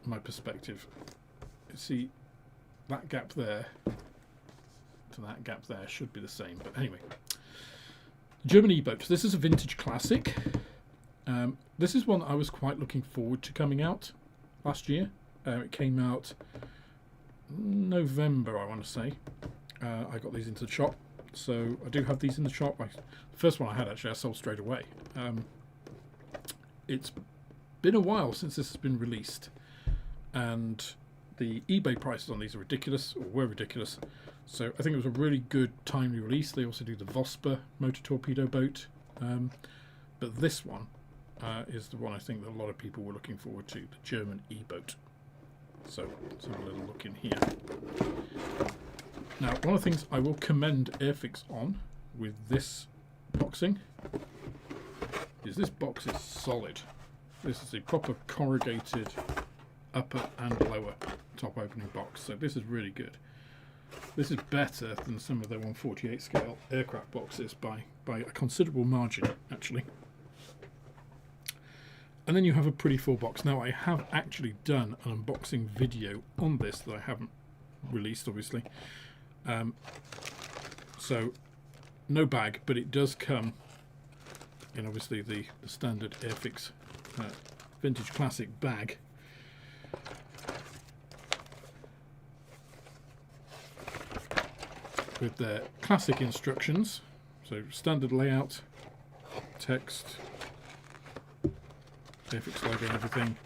my perspective. You see, that gap there to that gap there should be the same, but anyway. German E-boat. This is a vintage classic. This is one that I was quite looking forward to coming out last year. It came out November, I want to say. I got these into the shop, so I do have these in the shop. The first one I had, actually, I sold straight away. It's been a while since this has been released, and the eBay prices on these are ridiculous, or were ridiculous. So I think it was a really good, timely release. They also do the Vosper motor torpedo boat, but this one is the one I think that a lot of people were looking forward to, the German E-boat. So let's have a little look in here. Now, one of the things I will commend Airfix on with this boxing is this box is solid. This is a proper corrugated upper and lower top opening box, so this is really good. This is better than some of the 1/48 scale aircraft boxes by a considerable margin, actually. And then you have a pretty full box. Now, I have actually done an unboxing video on this that I haven't released, obviously. So, no bag, but it does come in, obviously, the standard Airfix vintage classic bag. With their classic instructions. So, standard layout, text, Airfix logo and everything,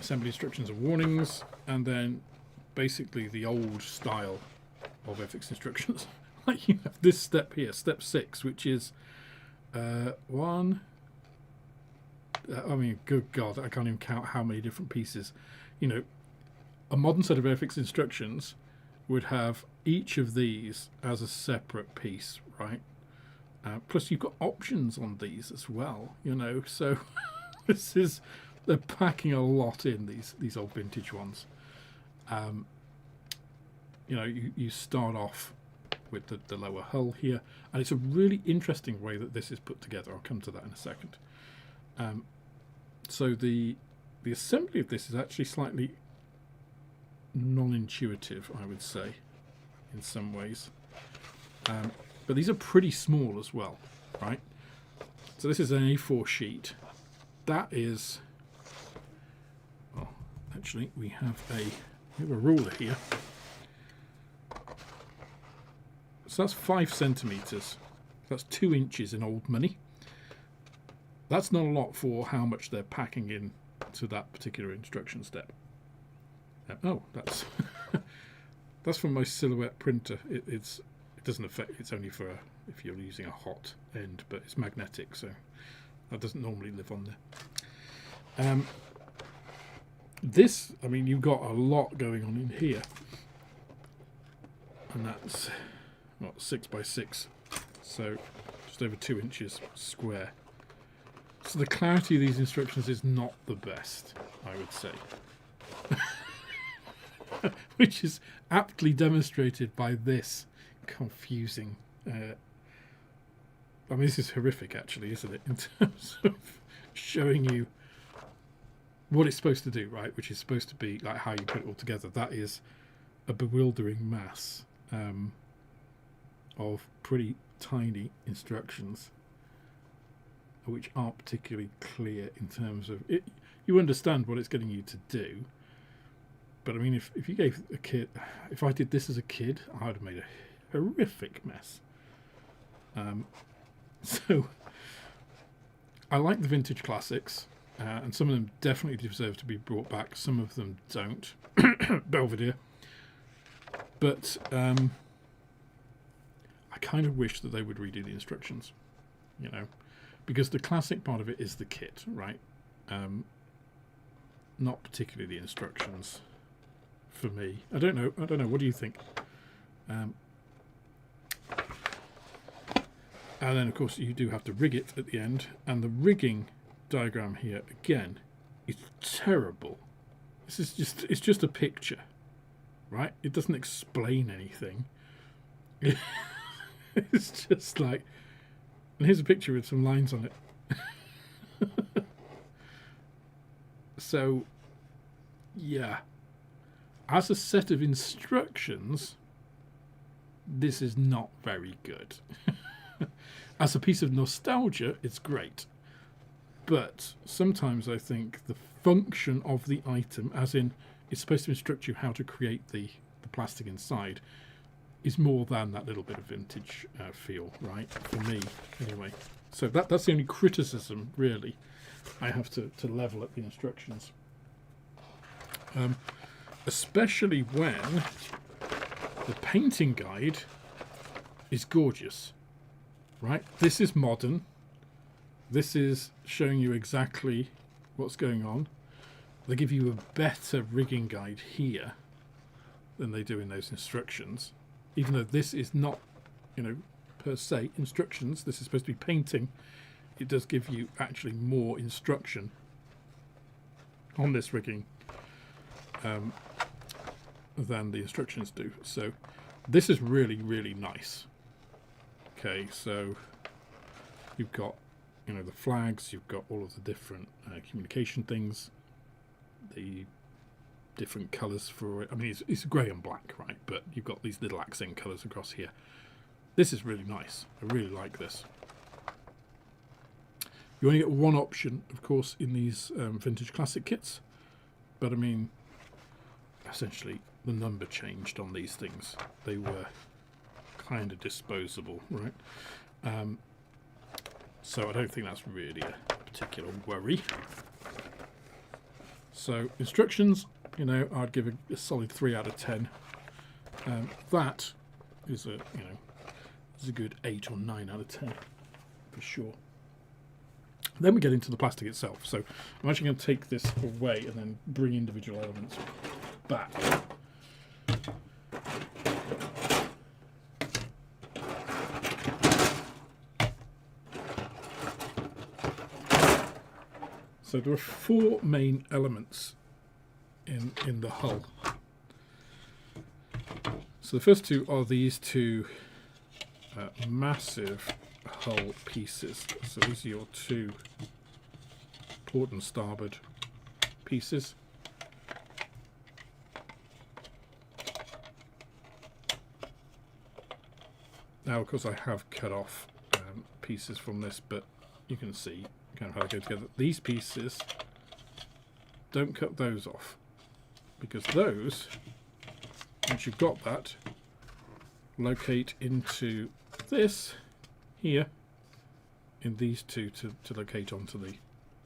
assembly instructions and warnings, and then basically the old style of Airfix instructions. Like you have this step here, step 6, which is I mean, good God, I can't even count how many different pieces. A modern set of Airfix instructions would have each of these as a separate piece, right? Plus you've got options on these as well, so they're packing a lot in, these old vintage ones. You start off with the lower hull here. And it's a really interesting way that this is put together. I'll come to that in a second. So the assembly of this is actually slightly non-intuitive, I would say, in some ways. But these are pretty small as well, right? So this is an A4 sheet. That is, well, actually we have a ruler here. So that's 5 centimeters. That's 2 inches in old money. That's not a lot for how much they're packing in to that particular instruction step. Oh, that's that's from my silhouette printer. It doesn't affect. It's only for if you're using a hot end, but it's magnetic, so that doesn't normally live on there. This, I mean, you've got a lot going on in here, and that's what, 6 by 6, so just over 2 inches square. So the clarity of these instructions is not the best, I would say. Which is aptly demonstrated by this confusing... I mean, this is horrific, actually, isn't it? In terms of showing you what it's supposed to do, right? Which is supposed to be like how you put it all together. That is a bewildering mass of pretty tiny instructions, which aren't particularly clear in terms of it. You understand what it's getting you to do, but I mean, if you gave a kid, if I did this as a kid, I would have made a horrific mess. So I like the vintage classics, and some of them definitely deserve to be brought back. Some of them don't. Belvedere. But I kind of wish that they would redo the instructions, you know, because the classic part of it is the kit, right? Not particularly the instructions for me. I don't know. What do you think? And then, of course, you do have to rig it at the end. And the rigging diagram here, again, is terrible. This is it's just a picture, right? It doesn't explain anything. It's just like, and here's a picture with some lines on it. So, yeah. As a set of instructions, this is not very good. As a piece of nostalgia, it's great. But sometimes I think the function of the item, as in it's supposed to instruct you how to create the plastic inside, is more than that little bit of vintage feel, right? For me, anyway. So that's the only criticism, really, I have to level at the instructions. Especially when the painting guide is gorgeous, right? This is modern. This is showing you exactly what's going on. They give you a better rigging guide here than they do in those instructions. Even though this is not, you know, per se instructions, this is supposed to be painting, it does give you actually more instruction on this rigging than the instructions do. So this is really, really nice. Okay, so you've got, you know, the flags, you've got all of the different communication things, the different colours for it. I mean, it's grey and black, right? But you've got these little accent colours across here. This is really nice. I really like this. You only get one option, of course, in these vintage classic kits. But I mean, essentially, the number changed on these things. They were kind of disposable, right? So I don't think that's really a particular worry. So instructions, you know, I'd give a solid 3 out of 10. That is a good 8 or 9 out of 10 for sure. Then we get into the plastic itself. So I'm actually going to take this away and then bring individual elements back. So there are 4 main elements in the hull. So the first 2 are these 2 massive hull pieces. So these are your two port and starboard pieces. Now, of course, I have cut off pieces from this, but you can see kind of how they go together. These pieces, don't cut those off, because those, once you've got that, locate into this here, in these two to locate onto the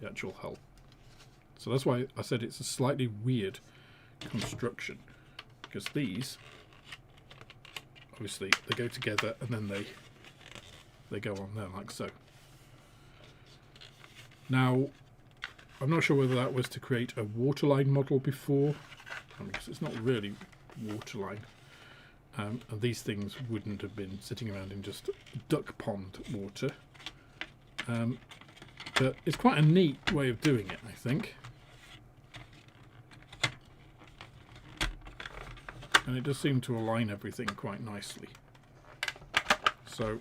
actual hull. So that's why I said it's a slightly weird construction, because these, obviously, they go together and then they go on there like so. Now, I'm not sure whether that was to create a waterline model before, because it's not really waterline. And these things wouldn't have been sitting around in just duck pond water. But it's quite a neat way of doing it, I think. And it does seem to align everything quite nicely. So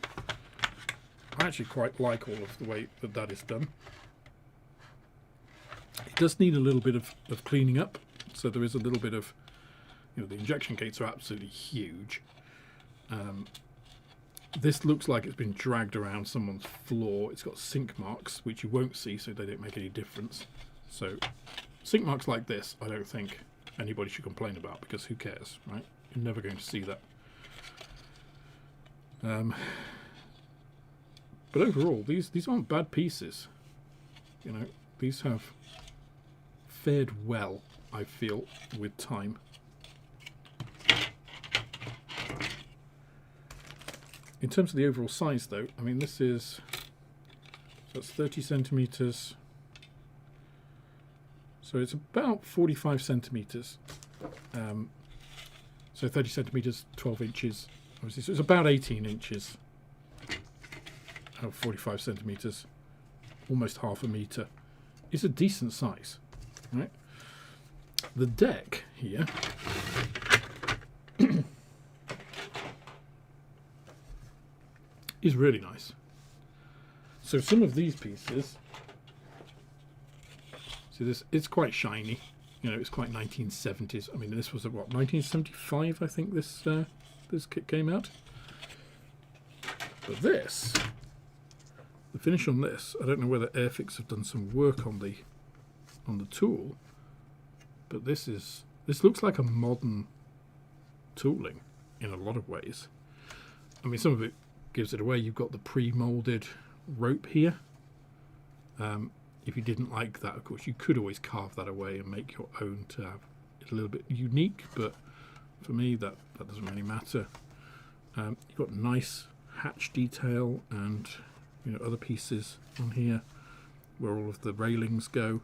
I actually quite like all of the way that that is done. It does need a little bit of cleaning up. So there is a little bit of, you know, the injection gates are absolutely huge. This looks like it's been dragged around someone's floor. It's got sink marks, which you won't see, so they don't make any difference. So sink marks like this, I don't think anybody should complain about, because who cares, right? You're never going to see that. But overall, these aren't bad pieces. You know, these have fared well, I feel, with time. In terms of the overall size, though, I mean, this is, so that's 30 centimeters. So it's about 45 centimeters. So 30 centimeters, 12 inches, obviously. So it's about 18 inches. 45 centimeters, almost half a meter. It's a decent size, right? The deck here is really nice. So some of these pieces, see this, it's quite shiny. You know, it's quite 1970s. I mean, this was what, 1975, I think this this kit came out. But this, the finish on this, I don't know whether Airfix have done some work on the tool, but this looks like a modern tooling in a lot of ways. I mean, some of it gives it away. You've got the pre-molded rope here. If you didn't like that, of course, you could always carve that away and make your own to have it a little bit unique, but for me that doesn't really matter. You've got nice hatch detail and, you know, other pieces on here where all of the railings go.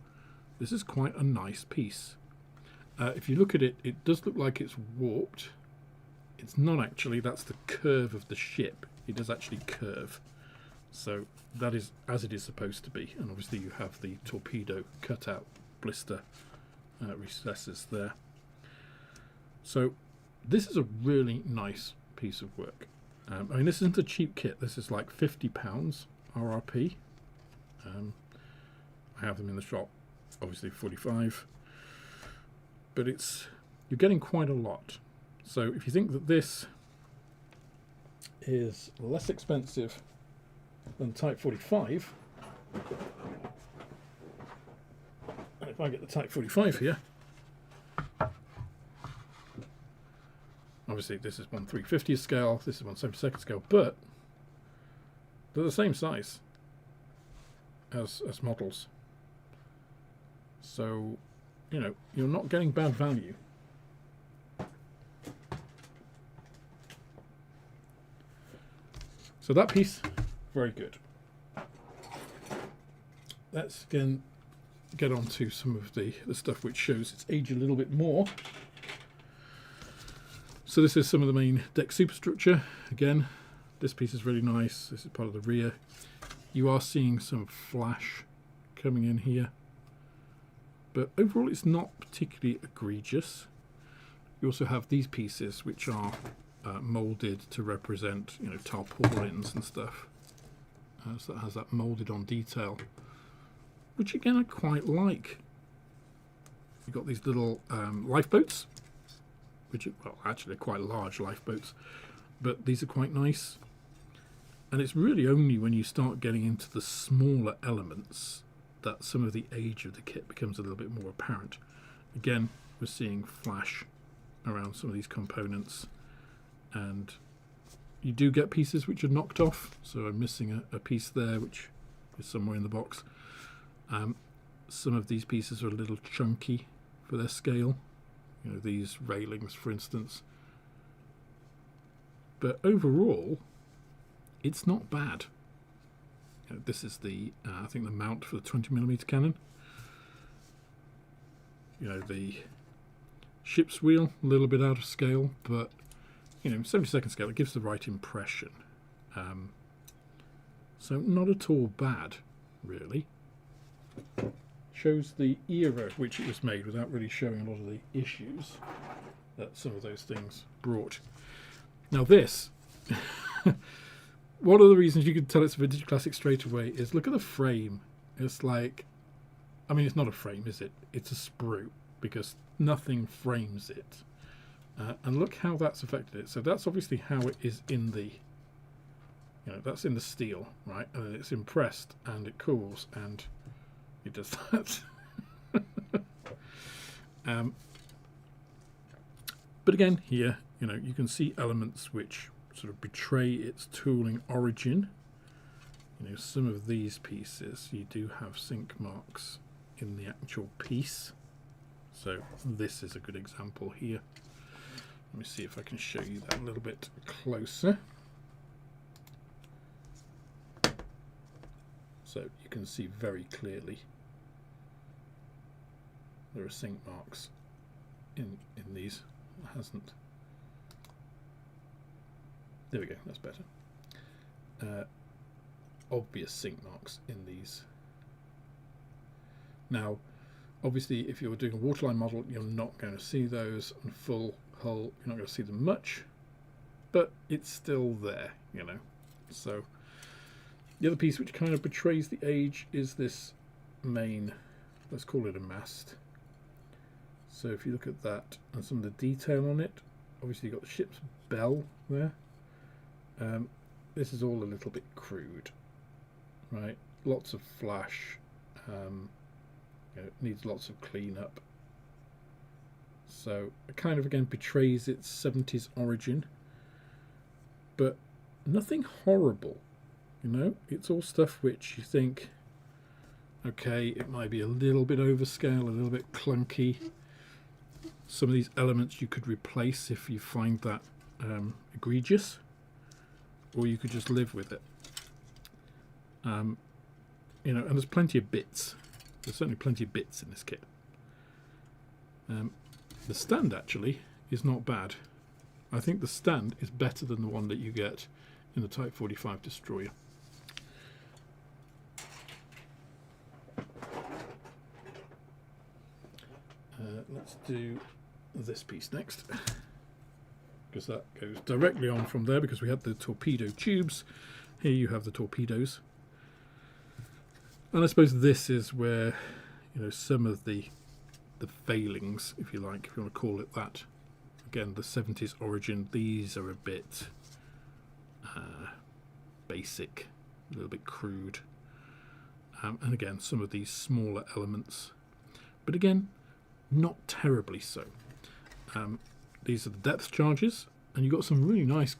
This is quite a nice piece. If you look at it, it does look like it's warped. It's not actually. That's the curve of the ship. It does actually curve. So that is as it is supposed to be. And obviously you have the torpedo cutout blister recesses there. So this is a really nice piece of work. I mean, this isn't a cheap kit. This is like £50 RRP. I have them in the shop, obviously 45, but you're getting quite a lot. So if you think that this is less expensive than Type 45, and if I get the Type 45 here, obviously this is 1/350th scale, this is 1/72nd scale, but they're the same size as models. So, you know, you're not getting bad value. So that piece, very good. Let's again get on to some of the stuff which shows its age a little bit more. So this is some of the main deck superstructure. Again, this piece is really nice. This is part of the rear. You are seeing some flash coming in here, but overall it's not particularly egregious. You also have these pieces which are moulded to represent, you know, tarpaulins and stuff. So that has that moulded on detail, which again I quite like. You've got these little lifeboats, which are, well, actually quite large lifeboats, but these are quite nice. And it's really only when you start getting into the smaller elements that some of the age of the kit becomes a little bit more apparent. Again, we're seeing flash around some of these components, and you do get pieces which are knocked off. So I'm missing a piece there which is somewhere in the box. Some of these pieces are a little chunky for their scale, you know, these railings for instance, but overall it's not bad. You know, this is the I think the mount for the 20mm cannon. You know, the ship's wheel, a little bit out of scale, but you know, 72nd scale, it gives the right impression. So not at all bad, really. Shows the era which it was made without really showing a lot of the issues that some of those things brought. Now this, one of the reasons you can tell it's a vintage classic straight away is look at the frame. It's like, I mean, it's not a frame, is it? It's a sprue, because nothing frames it. And look how that's affected it. So that's obviously how it is in the, you know, that's in the steel, right? And then it's impressed and it cools and it does that. But again, here, you know, you can see elements which sort of betray its tooling origin. You know, some of these pieces, you do have sink marks in the actual piece. So this is a good example here. Let me see if I can show you that a little bit closer. So you can see very clearly there are sink marks in these. It hasn't. There we go, that's better. Obvious sink marks in these. Now, obviously, if you're doing a waterline model, you're not going to see those on full hull. You're not going to see them much, but it's still there, you know. So the other piece which kind of betrays the age is this main, let's call it a mast. So if you look at that and some of the detail on it, obviously you've got the ship's bell there. This is all a little bit crude, right? Lots of flash. You know, it needs lots of cleanup. So it kind of again betrays its 70s origin, but nothing horrible, you know. It's all stuff which you think, okay, it might be a little bit overscale, a little bit clunky. Some of these elements you could replace if you find that egregious, or you could just live with it. You know, and there's plenty of bits. There's certainly plenty of bits in this kit. The stand actually is not bad. I think the stand is better than the one that you get in the Type 45 destroyer. Let's do this piece next, because that goes directly on from there, because we had the torpedo tubes. Here you have the torpedoes. And I suppose this is where, you know, some of the failings, if you like, if you want to call it that. Again, the 70s origin, these are a bit basic, a little bit crude. And again, some of these smaller elements. But again, not terribly so. These are the depth charges, and you've got some really nice,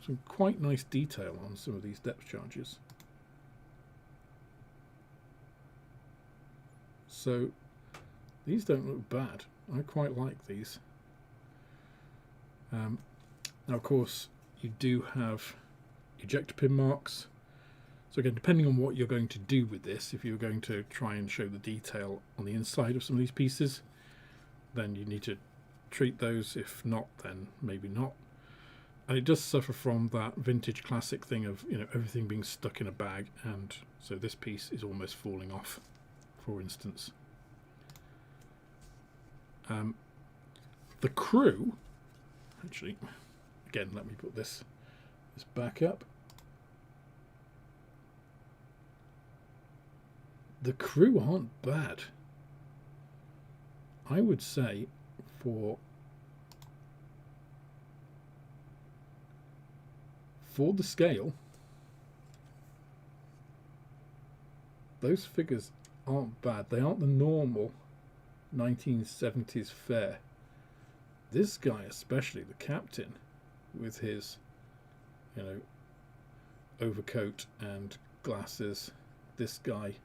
some quite nice detail on some of these depth charges. So these don't look bad. I quite like these. Now, of course, you do have ejector pin marks. So again, depending on what you're going to do with this, if you're going to try and show the detail on the inside of some of these pieces, then you need to treat those. If not, then maybe not. And it does suffer from that vintage classic thing of, you know, everything being stuck in a bag, and so this piece is almost falling off, for instance. The crew, actually, again, let me put this back up. The crew aren't bad. I would say for the scale, those figures aren't bad. They aren't the normal 1970s fare. This guy, especially the captain, with his, you know, overcoat and glasses, this guy,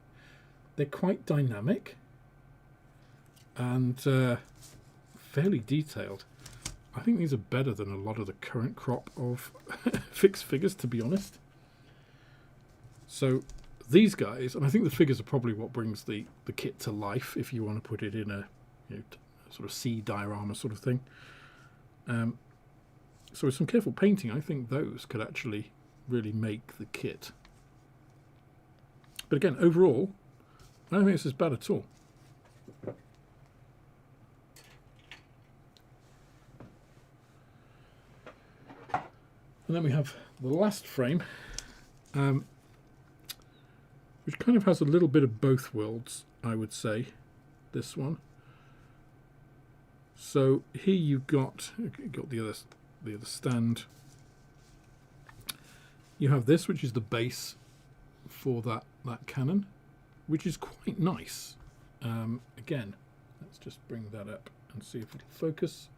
they're quite dynamic and fairly detailed. I think these are better than a lot of the current crop of fixed figures, to be honest. So these guys, and I think the figures are probably what brings the kit to life, if you want to put it in a, you know, sort of sea diorama sort of thing. So with some careful painting, I think those could actually really make the kit. But again, overall, I don't think this is bad at all. And then we have the last frame, which kind of has a little bit of both worlds, I would say, this one. So here you've got the other stand. You have this, which is the base for that cannon, which is quite nice. Again, let's just bring that up and see if it'll focus.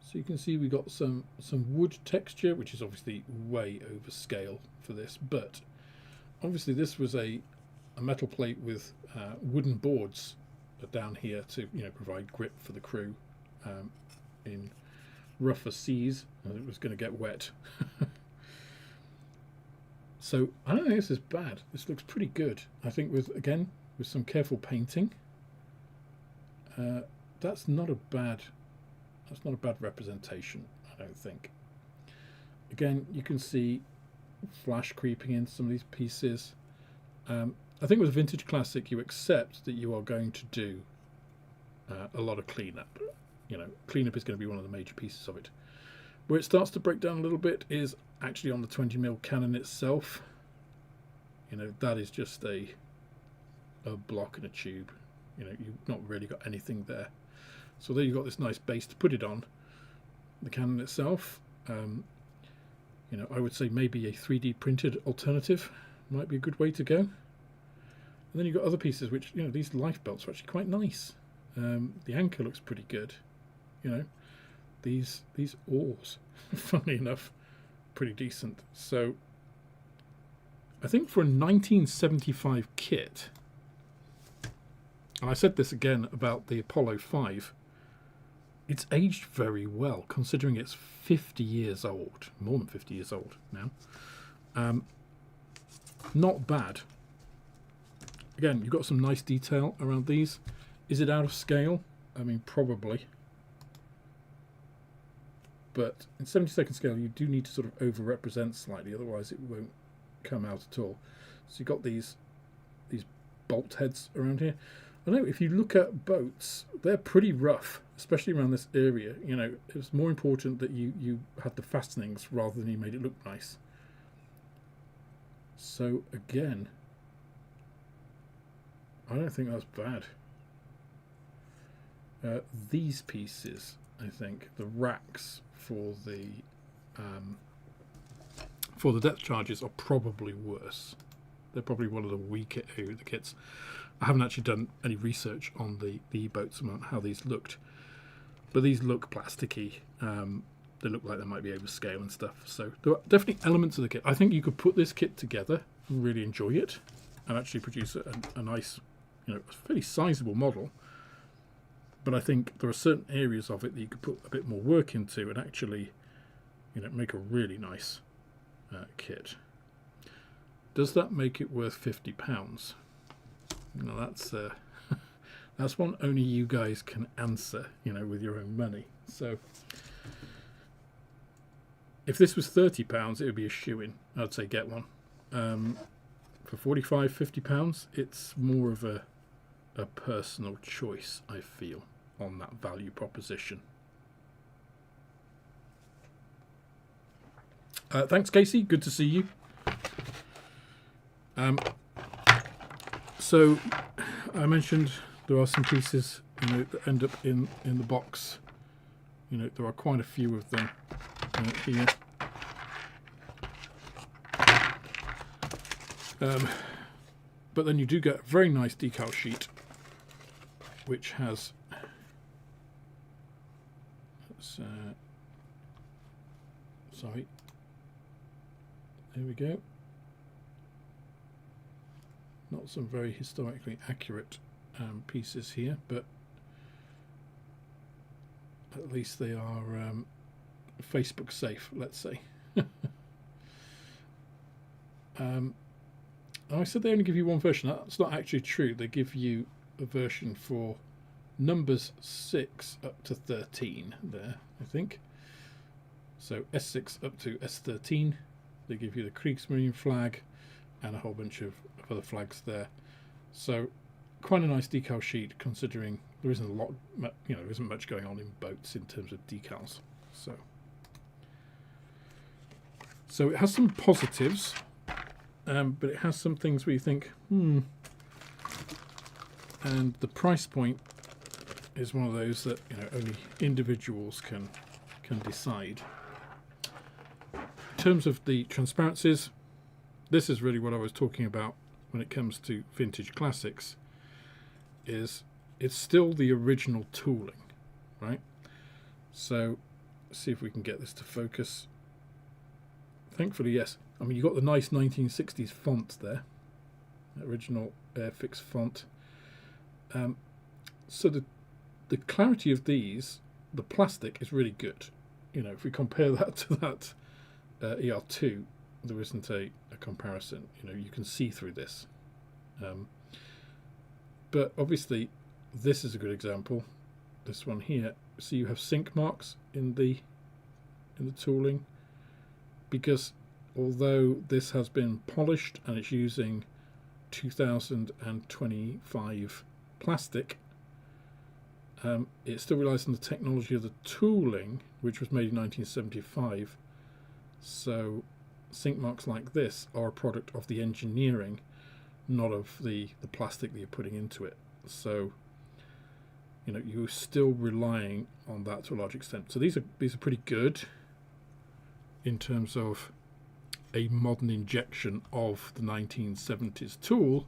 So you can see we got some wood texture, which is obviously way over scale for this, but obviously this was a metal plate with wooden boards down here to, you know, provide grip for the crew in rougher seas, and it was going to get wet. So I don't think this is bad. This looks pretty good. I think with some careful painting, that's not a bad representation, I don't think. Again, you can see flash creeping in some of these pieces. I think with Vintage Classic, you accept that you are going to do a lot of cleanup. You know, cleanup is going to be one of the major pieces of it. Where it starts to break down a little bit is actually on the 20mm cannon itself. You know, that is just a block and a tube. You know, you've not really got anything there. So there you've got this nice base to put it on. The cannon itself, you know, I would say maybe a 3D printed alternative might be a good way to go. And then you've got other pieces which, you know, these life belts are actually quite nice. The anchor looks pretty good. You know, these oars, funnily enough, pretty decent. So I think for a 1975 kit, and I said this again about the Apollo 5, it's aged very well, considering it's 50 years old, more than 50 years old now. Not bad. Again, you've got some nice detail around these. Is it out of scale? I mean, probably. But in 70-second scale, you do need to sort of over-represent slightly, otherwise it won't come out at all. So you've got these bolt heads around here. I know if you look at boats, they're pretty rough, especially around this area. You know, it's more important that you had the fastenings rather than you made it look nice. So again, I don't think that's bad. These pieces, I think, the racks for the depth charges are probably worse. They're probably one of the weaker area of the kits. I haven't actually done any research on the E-boats about how these looked, but these look plasticky. They look like they might be over scale and stuff. So there are definitely elements of the kit. I think you could put this kit together and really enjoy it, and actually produce a nice, you know, fairly sizable model. But I think there are certain areas of it that you could put a bit more work into and actually, you know, make a really nice kit. Does that make it worth £50? No, that's one only you guys can answer, you know, with your own money. So if this was £30, it would be a shoe-in. I'd say get one. For £45, £50, it's more of a personal choice, I feel, on that value proposition. Thanks, Casey. Good to see you. So I mentioned there are some pieces, that end up in the box. There are quite a few of them here. But then you do get a very nice decal sheet, which has sorry, there we go. Not some very historically accurate pieces here, but at least they are Facebook safe, let's say. I said they only give you one version. That's not actually true. They give you a version for numbers 6 up to 13 there, I think. So S6 up to S13. They give you the Kriegsmarine flag and a whole bunch of other flags there. So quite a nice decal sheet, considering there isn't a lot, there isn't much going on in boats in terms of decals. So it has some positives, but it has some things where you think, And the price point is one of those that only individuals can decide. In terms of the transparencies, this is really what I was talking about when it comes to vintage classics. Is it's still the original tooling, right? So let's see if we can get this to focus. Thankfully, yes. I mean, you've got the nice 1960s font there, original Airfix font. So the clarity of these, the plastic is really good. If we compare that to that ER2, there isn't a comparison. You can see through this. But obviously, this is a good example. This one here. So you have sink marks in the tooling, because although this has been polished and it's using 2025 plastic, it still relies on the technology of the tooling, which was made in 1975. So sink marks like this are a product of the engineering, not of the plastic that you're putting into it. So you're still relying on that to a large extent. So these are pretty good in terms of a modern injection of the 1970s tool,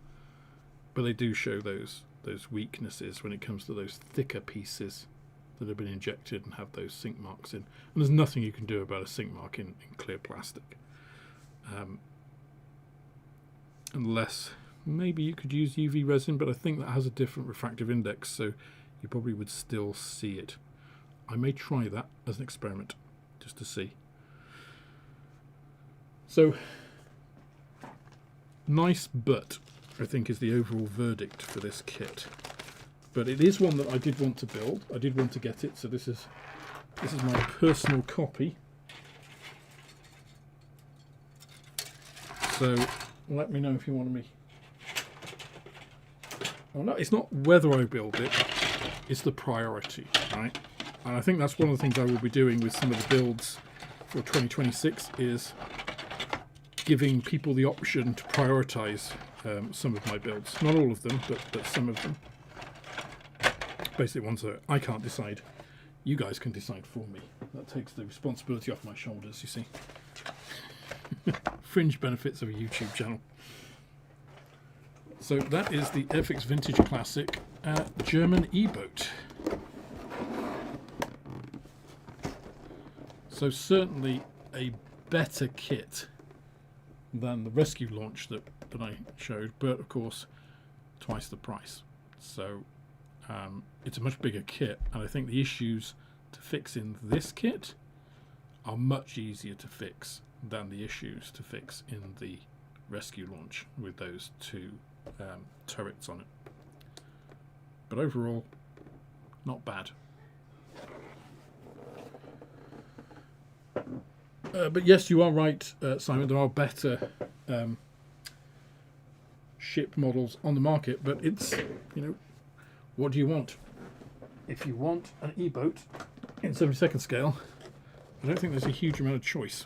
but they do show those weaknesses when it comes to those thicker pieces that have been injected and have those sink marks in. And there's nothing you can do about a sink mark in clear plastic, unless maybe you could use UV resin, but I think that has a different refractive index, so you probably would still see it. I may try that as an experiment just to see. So nice, but I think is the overall verdict for this kit. But it is one that I did want to build. I did want to get it, so this is my personal copy. So let me know if you want me. Oh no, it's not whether I build it, it's the priority, right? And I think that's one of the things I will be doing with some of the builds for 2026, is giving people the option to prioritize some of my builds. Not all of them, but some of them. Basically ones that I can't decide. You guys can decide for me. That takes the responsibility off my shoulders, you see. Fringe benefits of a YouTube channel. So that is the Airfix Vintage Classic German E-boat. So certainly a better kit than the rescue launch that I showed, but of course twice the price. So it's a much bigger kit, and I think the issues to fix in this kit are much easier to fix than the issues to fix in the rescue launch with those two turrets on it. But overall, not bad. But yes, you are right, Simon, there are better ship models on the market, but it's, what do you want? If you want an E-boat in 72nd scale, I don't think there's a huge amount of choice.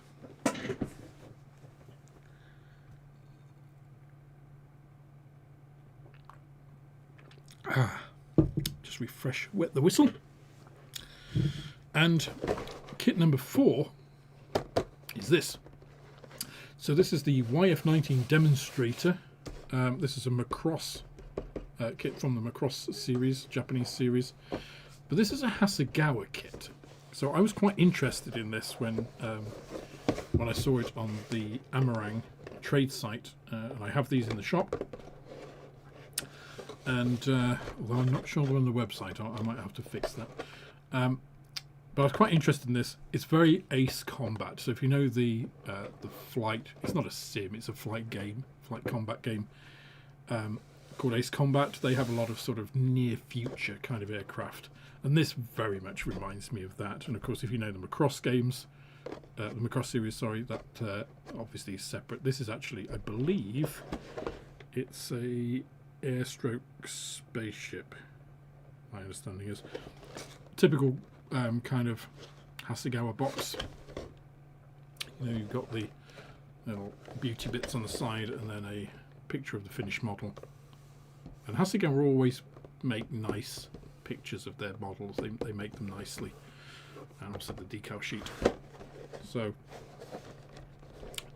Just refresh, wet the whistle. And kit number 4 is this. So this is the YF19 Demonstrator. This is a Macross kit from the Macross series, Japanese series. But this is a Hasegawa kit. So I was quite interested in this when I saw it on the Amarang trade site. And I have these in the shop. And although I'm not sure they're on the website, I might have to fix that. But I was quite interested in this. It's very Ace Combat. So if you know the flight, it's not a sim, it's a flight game, flight combat game called Ace Combat. They have a lot of sort of near future kind of aircraft, and this very much reminds me of that. And of course, if you know the Macross games, the Macross series, sorry, that obviously is separate. This is actually, I believe, it's a airstroke spaceship. My understanding is typical. Kind of Hasegawa box. You know, you've got the little beauty bits on the side and then a picture of the finished model. And Hasegawa always make nice pictures of their models. They make them nicely. And also the decal sheet. So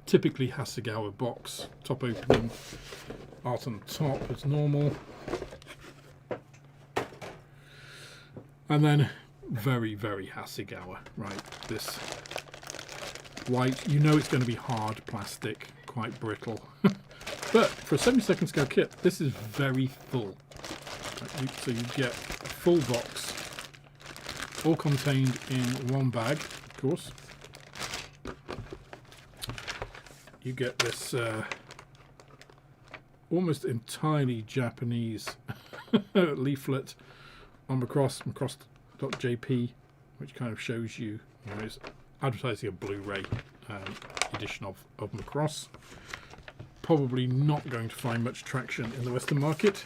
typically Hasegawa box, top opening, art on the top as normal. And then very, very Hasegawa, right? This white, you know it's going to be hard plastic, quite brittle. But for a 72nd scale kit, this is very full. Right, so you get a full box, all contained in one bag, of course. You get this almost entirely Japanese leaflet on Macross.jp, which kind of shows you, it's advertising a Blu-ray edition of Macross. Probably not going to find much traction in the Western market.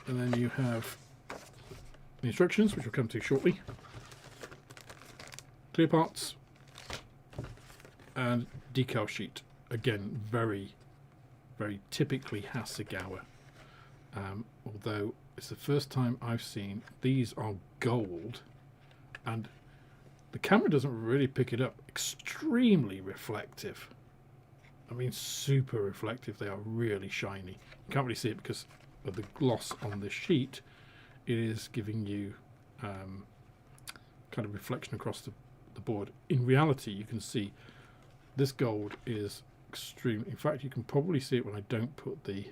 And then you have the instructions, which we'll come to shortly. Clear parts and decal sheet. Again, very, very typically Hasegawa. Although it's the first time I've seen these are gold, and the camera doesn't really pick it up. Extremely reflective. I mean, super reflective. They are really shiny. You can't really see it because of the gloss on the sheet. It is giving you kind of reflection across the board. In reality, you can see this gold is extreme. In fact, you can probably see it when I don't put the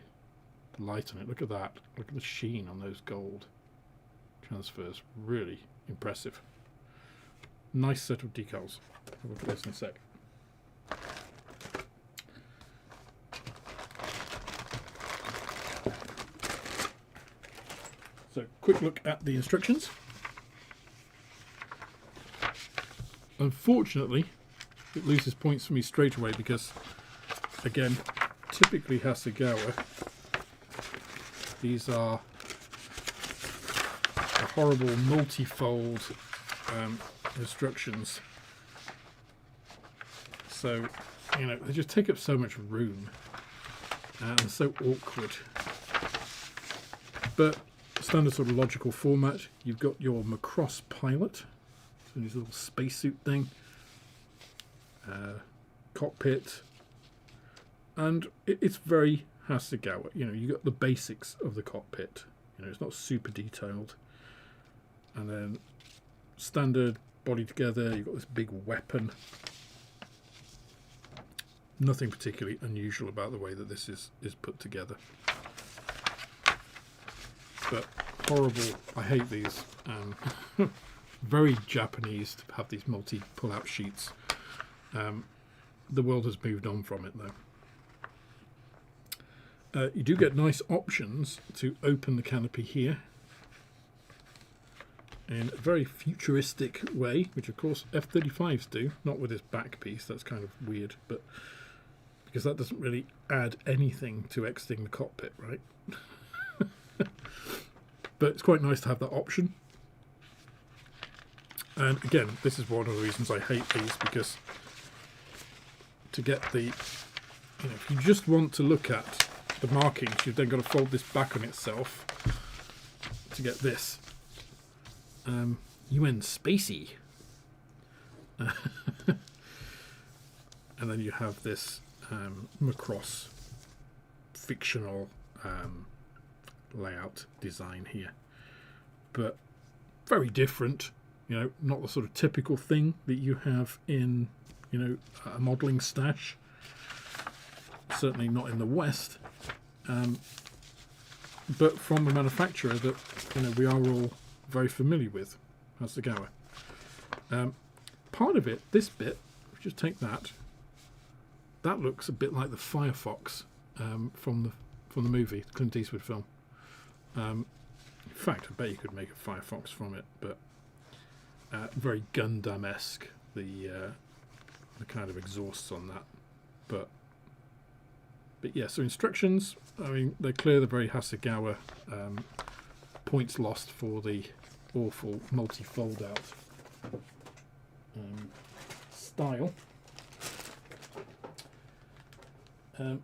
light on it. Look at that. Look at the sheen on those gold transfers. Really impressive. Nice set of decals. We'll look at this in a sec. So, quick look at the instructions. Unfortunately, it loses points for me straight away because, again, typically Hasegawa, these are a horrible multi-fold instructions. So, you know, they just take up so much room and so awkward. But standard sort of logical format. You've got your Macross pilot, so this little spacesuit thing, cockpit, and it's very Hasegawa. You know, you got the basics of the cockpit. You know, it's not super detailed, and then standard body together. You've got this big weapon. Nothing particularly unusual about the way that this is put together. But horrible, I hate these. Very Japanese to have these multi pull-out sheets. The world has moved on from it though. You do get nice options to open the canopy here in a very futuristic way, which of course F-35s do, not with this back piece. That's kind of weird, but because that doesn't really add anything to exiting the cockpit, right? But it's quite nice to have that option. And again, this is one of the reasons I hate these, because to get the, you know, if you just want to look at the markings, you've then got to fold this back on itself to get this. UN Spacey. And then you have this Macross fictional layout design here. But very different, you know, not the sort of typical thing that you have in, you know, a modelling stash. Certainly not in the West. But from a manufacturer that, you know, we are all very familiar with, Hasegawa. Part of it, this bit, if you just take that, that looks a bit like the Firefox from the movie, the Clint Eastwood film. In fact, I bet you could make a Firefox from it, but very Gundam-esque, the kind of exhausts on that. But yeah, so instructions, I mean, they're clear, they're very Hasegawa. Points lost for the awful multi-fold out style. I'm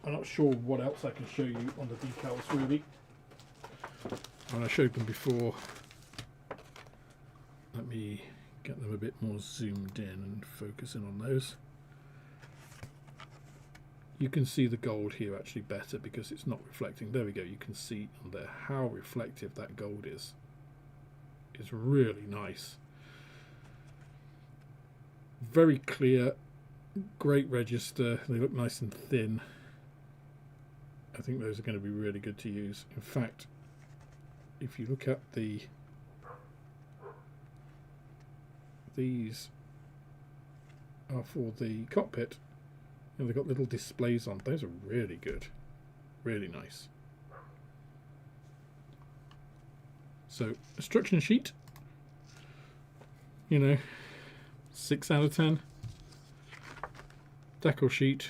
not sure what else I can show you on the decals really. When I showed them before, let me get them a bit more zoomed in and focus in on those. You can see the gold here actually better because it's not reflecting. There we go, you can see on there how reflective that gold is. It's really nice. Very clear, great register, they look nice and thin. I think those are going to be really good to use. In fact, if you look at these are for the cockpit, and they've got little displays on. Those are really good, really nice. So instruction sheet, you know, 6 out of 10. Decal sheet,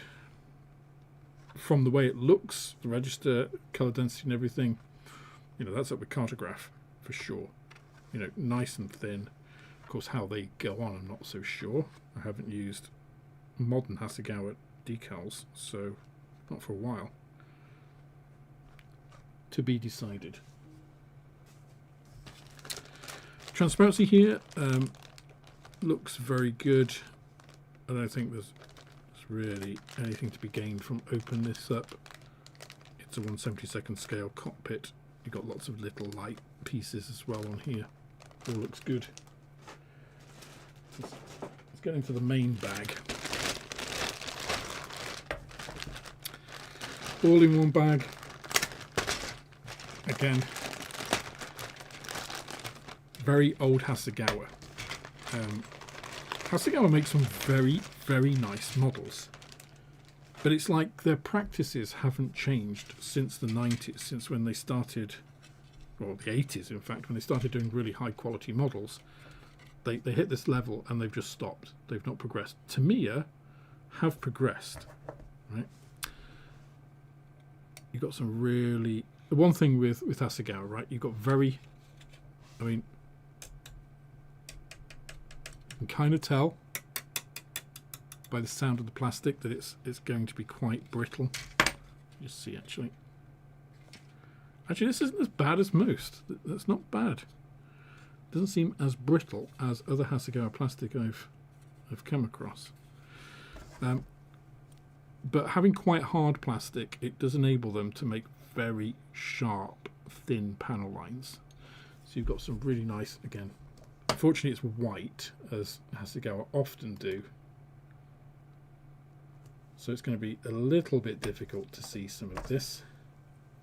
from the way it looks, the register, color density and everything, you know, that's up with cartograph for sure. You know, nice and thin. Of course, how they go on, I'm not so sure. I haven't used modern Hasegawa decals, so not for a while. To be decided. Transparency here looks very good. I don't think there's really anything to be gained from opening this up. It's a 1/72 scale cockpit. You've got lots of little light pieces as well on here. All looks good. Let's get into the main bag. All in one bag. Again, very old Hasegawa. Hasegawa makes some very, very nice models, but it's like their practices haven't changed since the 90s, since when they started, or the 80s in fact, when they started doing really high quality models. They hit this level and they've just stopped. They've not progressed. Tamiya have progressed, right? You've got some really, the one thing with Hasegawa, right, you've got very, I mean, you can kind of tell by the sound of the plastic that it's going to be quite brittle. Just see actually this isn't as bad as most. That's not bad. Doesn't seem as brittle as other Hasegawa plastic I've come across. But having quite hard plastic, it does enable them to make very sharp, thin panel lines. So you've got some really nice, again, unfortunately it's white, as Hasegawa often do. So it's going to be a little bit difficult to see some of this.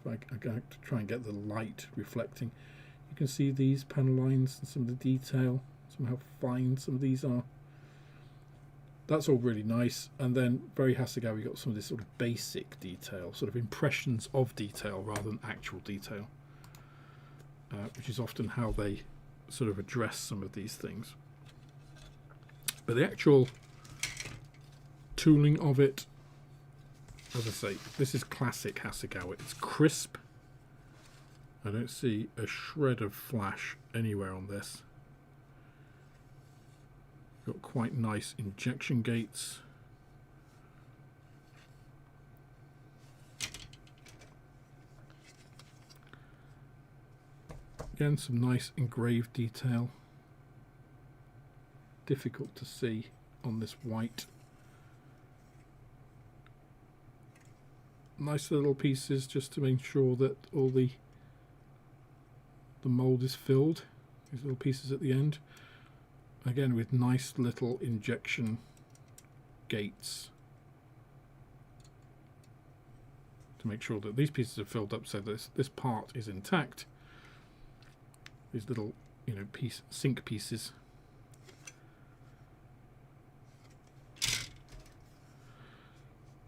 I'm going to try and get the light reflecting. You can see these panel lines and some of the detail, how fine some of these are. That's all really nice. And then very Hasegawa, you've got some of this sort of basic detail, sort of impressions of detail rather than actual detail, which is often how they sort of address some of these things. But the actual tooling of it, as I say, this is classic Hasegawa. It's crisp. I don't see a shred of flash anywhere on this. Got quite nice injection gates. Again, some nice engraved detail. Difficult to see on this white. Nice little pieces just to make sure that all the mold is filled. These little pieces at the end. Again, with nice little injection gates to make sure that these pieces are filled up so this part is intact. These little, you know, sink pieces.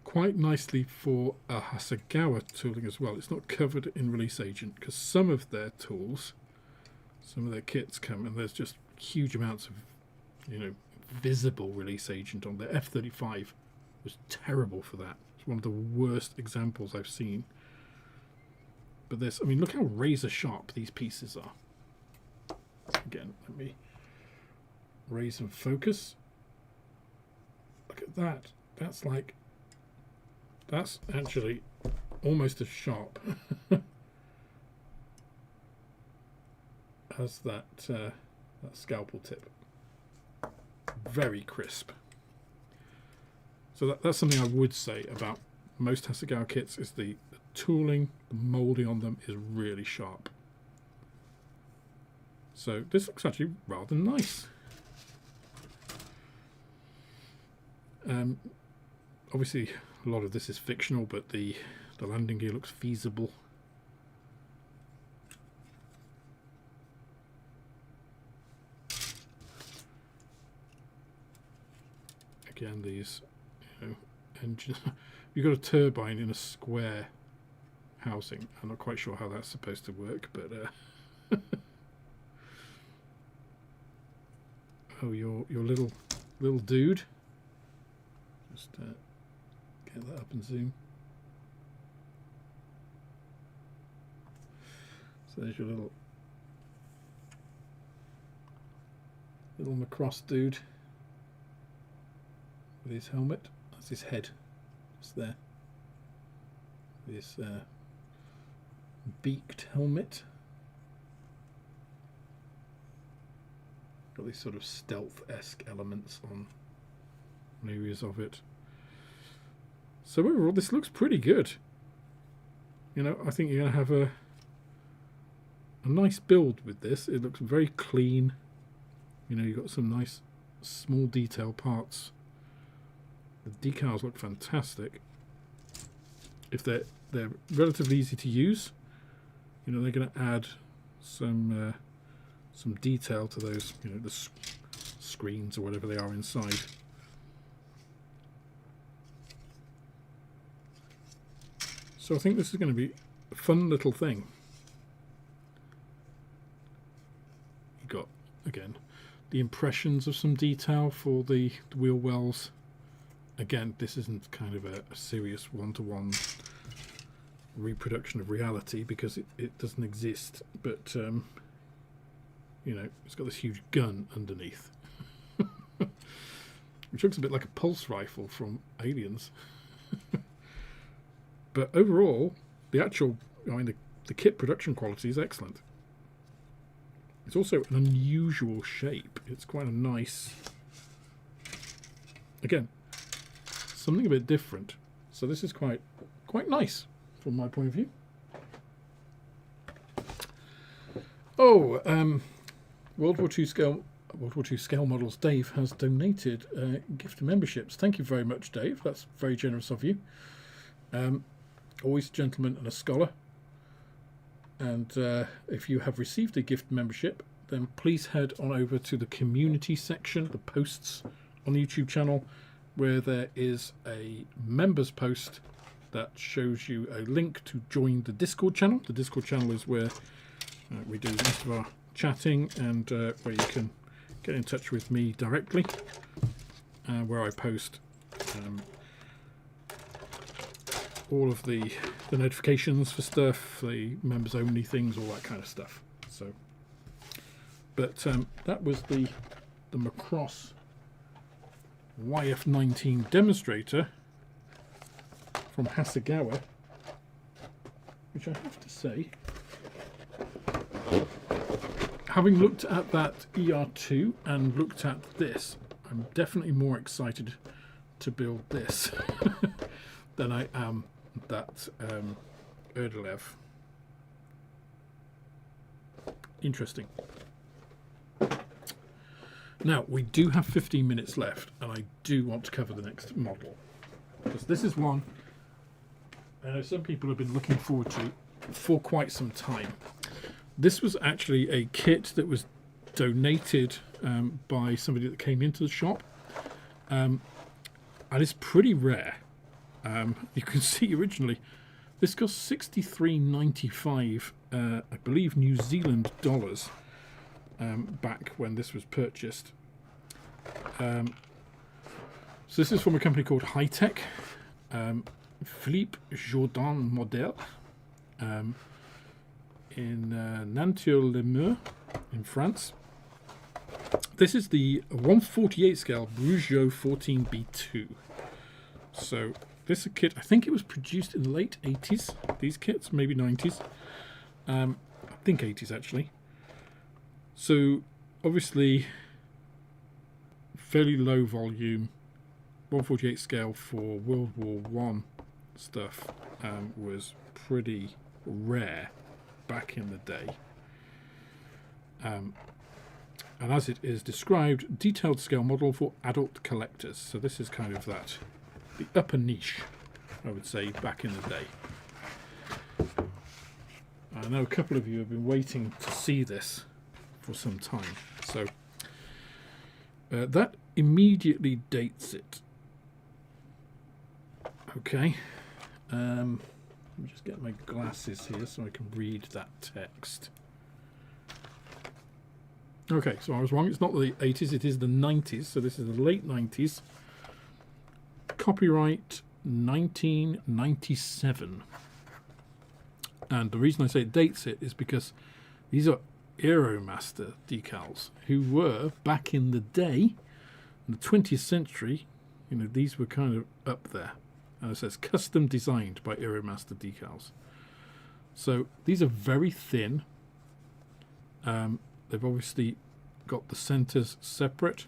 Quite nicely for a Hasegawa tooling as well. It's not covered in release agent because some of their tools, some of their kits come and there's just huge amounts of, you know, visible release agent on there. F-35 was terrible for that. It's one of the worst examples I've seen. But this, I mean, look how razor sharp these pieces are. Again, let me raise and focus. Look at that. That's like, that's actually almost as sharp as that scalpel tip. Very crisp. So that's something I would say about most Hasegawa kits is the tooling, the moulding on them is really sharp. So this looks actually rather nice. Obviously a lot of this is fictional, but the landing gear looks feasible. Again, these, you know, engine. You've got a turbine in a square housing. I'm not quite sure how that's supposed to work, but oh, your little dude. Just get that up and zoom. So there's your little Macross dude with his helmet. That's his head, just there. This beaked helmet. Got these sort of stealth-esque elements on areas of it. So overall, this looks pretty good. You know, I think you're going to have a nice build with this. It looks very clean. You know, you've got some nice small detail parts. The decals look fantastic. If they're relatively easy to use, you know, they're going to add some detail to those, you know, the screens or whatever they are inside. So I think this is going to be a fun little thing. You've got, again, the impressions of some detail for the wheel wells. Again, this isn't kind of a serious one-to-one reproduction of reality because it doesn't exist, but you know, it's got this huge gun underneath which looks a bit like a pulse rifle from Aliens. But overall, the actual, I mean, the kit production quality is excellent. It's also an unusual shape. It's quite a nice, again, something a bit different. So this is quite nice from my point of view. Oh, World War II scale models. Dave has donated gift memberships. Thank you very much, Dave. That's very generous of you. Always a gentleman and a scholar. And if you have received a gift membership, then please head on over to the community section, the posts on the YouTube channel, where there is a members post that shows you a link to join the Discord channel. The Discord channel is where we do most of our chatting and where you can get in touch with me directly, where I post all of the notifications for stuff, the members only things, all that kind of stuff. So, but that was the Macross YF19 Demonstrator from Hasegawa, which I have to say having looked at that ER2 and looked at this, I'm definitely more excited to build this than I am that Yermolayev. Interesting. Now, we do have 15 minutes left, and I do want to cover the next model, because this is one I know some people have been looking forward to for quite some time. This was actually a kit that was donated by somebody that came into the shop, and it's pretty rare. You can see originally this cost $63.95, I believe New Zealand dollars, back when this was purchased. So this is from a company called High Tech, Philippe Jourdan model, in Nanterre-les-Meurs in France. This is the 148 scale Breguet 14B2. So this is a kit, I think it was produced in the late 80s, these kits, maybe 90s. I think 80s actually. So obviously fairly low volume, 148 scale for World War One stuff was pretty rare back in the day. And as it is described, detailed scale model for adult collectors. So this is kind of that, the upper niche, I would say, back in the day. I know a couple of you have been waiting to see this for some time. So that immediately dates it. Okay. Let me just get my glasses here so I can read that text. Okay, so I was wrong. It's not the 80s, it is the 90s. So this is the late 90s. Copyright 1997. And the reason I say it dates it is because these are Aeromaster decals, who were, back in the day, in the 20th century, you know, these were kind of up there. And it says custom designed by Aeromaster decals. So these are very thin. They've obviously got the centers separate,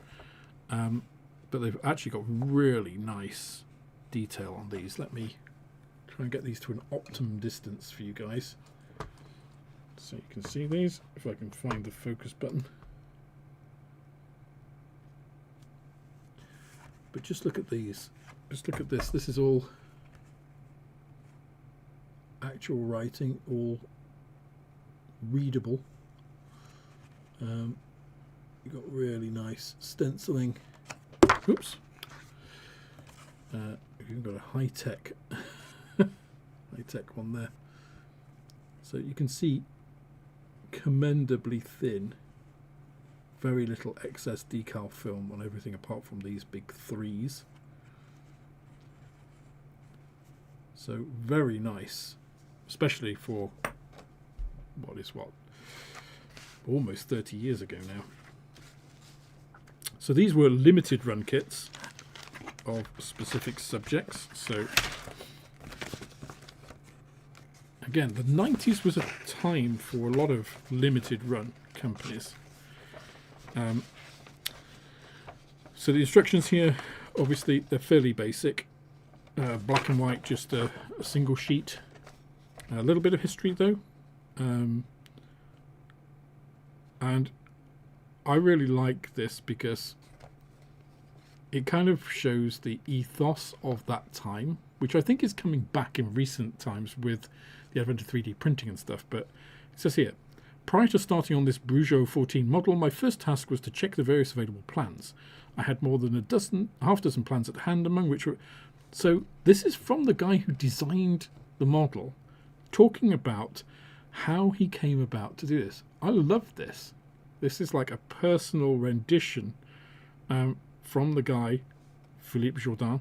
but they've actually got really nice detail on these. Let me try and get these to an optimum distance for you guys, so you can see these, if I can find the focus button. But just look at these. Just look at this. This is all actual writing, all readable. You've got really nice stenciling. Oops. You've got a high-tech high-tech one there. So you can see commendably thin, very little excess decal film on everything apart from these big threes. So very nice, especially for what is almost 30 years ago now. So these were limited run kits of specific subjects. So again, the 90s was a time for a lot of limited run companies. So the instructions here, obviously they're fairly basic. Black and white, just a single sheet. A little bit of history though. And I really like this because it kind of shows the ethos of that time, which I think is coming back in recent times with the advent of 3D printing and stuff. But it says here, prior to starting on this Breguet 14 model, my first task was to check the various available plans. I had more than half dozen plans at hand, among which were... So this is from the guy who designed the model, talking about how he came about to do this. I love this. This is like a personal rendition from the guy, Philippe Jourdan,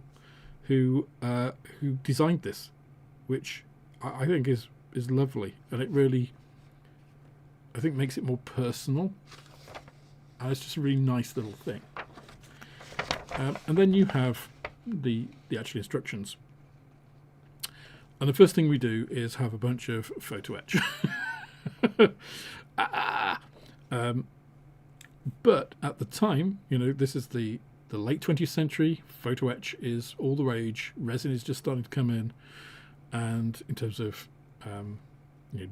who designed this, which I think is lovely, and it really, I think, makes it more personal, and it's just a really nice little thing. And then you have the actual instructions, and the first thing we do is have a bunch of photo etch. But at the time, this is the late 20th century. Photo etch is all the rage. Resin is just starting to come in, and in terms of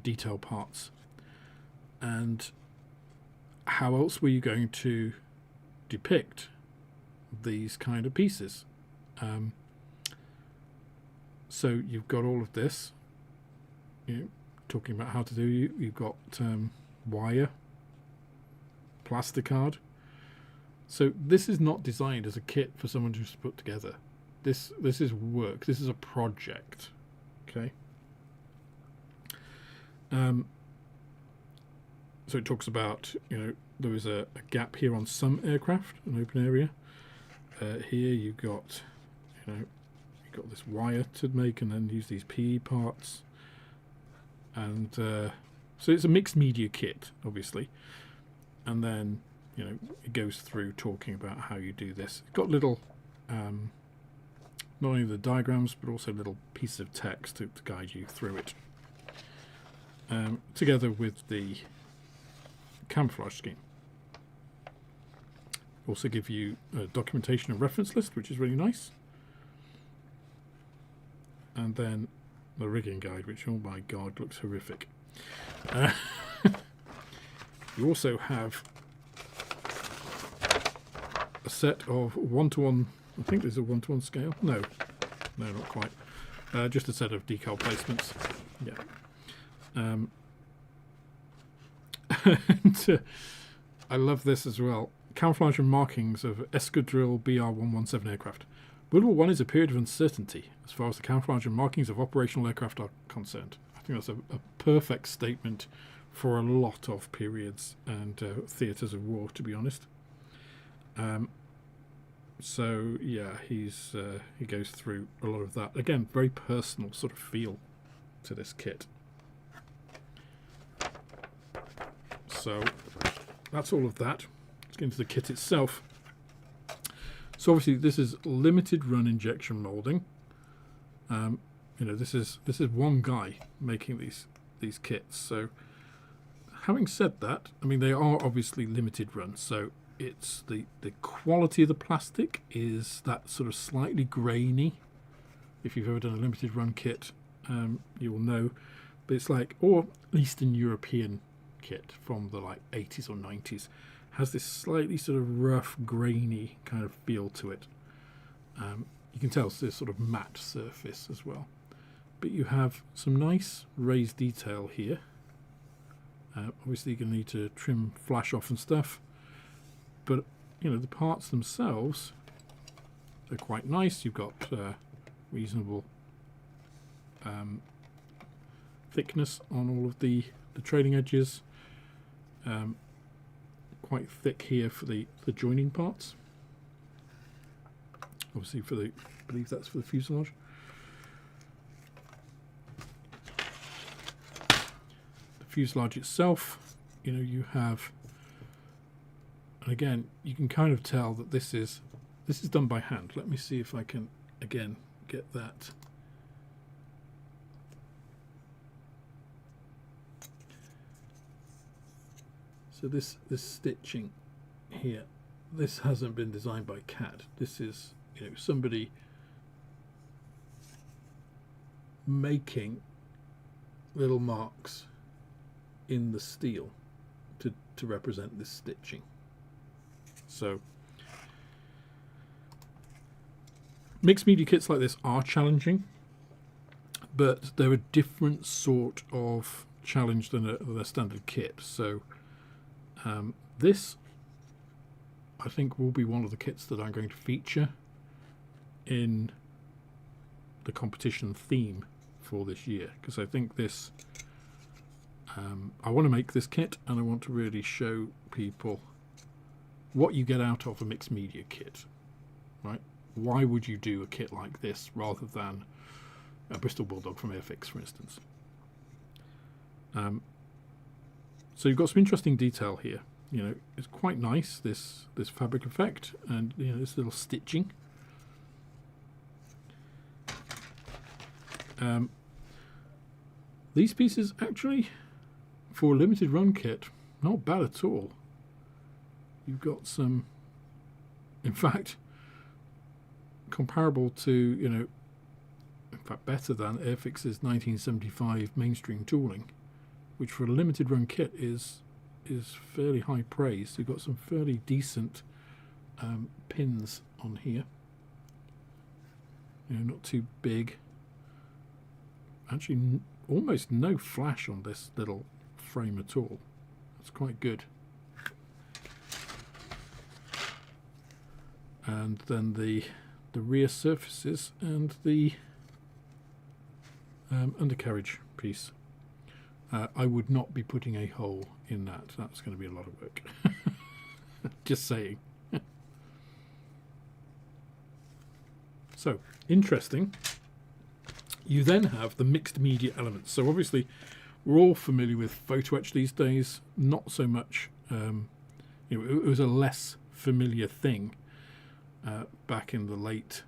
detail parts. And how else were you going to depict these kind of pieces? So you've got all of this, talking about how to do. You've got wire, plasticard. So this is not designed as a kit for someone to just put together. This is work. This is a project. Okay. So it talks about, there is a gap here on some aircraft, an open area. Here you've got, you've got this wire to make, and then use these PE parts. And so it's a mixed media kit, obviously. And then, it goes through talking about how you do this. It's got little, not only the diagrams, but also little pieces of text to guide you through it. Together with the camouflage scheme. Also give you a documentation and reference list, which is really nice. And then the rigging guide, which, oh my god, looks horrific. You also have a set of 1-to-1, I think there's a 1-to-1 scale. No, not quite. Just a set of decal placements. Yeah. And I love this as well. Camouflage and markings of Escadrille BR-117 aircraft. World War I is a period of uncertainty as far as the camouflage and markings of operational aircraft are concerned. I think that's a perfect statement for a lot of periods and theatres of war, to be honest. So yeah, he goes through a lot of that. Again, very personal sort of feel to this kit. So that's all of that. Let's get into the kit itself. So obviously this is limited run injection molding. This is one guy making these kits. So having said that, I mean, they are obviously limited run. So it's the quality of the plastic is that sort of slightly grainy. If you've ever done a limited run kit, you will know. But it's like, or Eastern European kit from the 80s or 90s, has this slightly sort of rough, grainy kind of feel to it. You can tell it's this sort of matte surface as well. But you have some nice raised detail here. Obviously you're going to need to trim flash off and stuff. But, the parts themselves, they're quite nice. You've got reasonable thickness on all of the trailing edges. Quite thick here for the joining parts. Obviously I believe that's for the fuselage. The fuselage itself, you have, and again, you can kind of tell that this is done by hand. Let me see if I can again get that. So this stitching here, this hasn't been designed by CAD. This is somebody making little marks in the steel to represent this stitching. So mixed media kits like this are challenging, but they're a different sort of challenge than a standard kit. So this, I think, will be one of the kits that I'm going to feature in the competition theme for this year, because I think this, I want to make this kit and I want to really show people what you get out of a mixed media kit, right? Why would you do a kit like this rather than a Bristol Bulldog from Airfix, for instance? So you've got some interesting detail here. It's quite nice, this fabric effect, and this little stitching. These pieces actually, for a limited run kit, not bad at all. You've got some, in fact, comparable to, you know, in fact better than Airfix's 1975 mainstream tooling, which for a limited run kit is fairly high praise. You've got some fairly decent pins on here. You know, not too big. Actually, almost no flash on this little frame at all. That's quite good. And then the rear surfaces and the undercarriage piece. I would not be putting a hole in that. That's going to be a lot of work. Just saying. So, interesting. You then have the mixed media elements. So obviously, we're all familiar with photo etch these days. Not so much. You know, it was a less familiar thing back in the late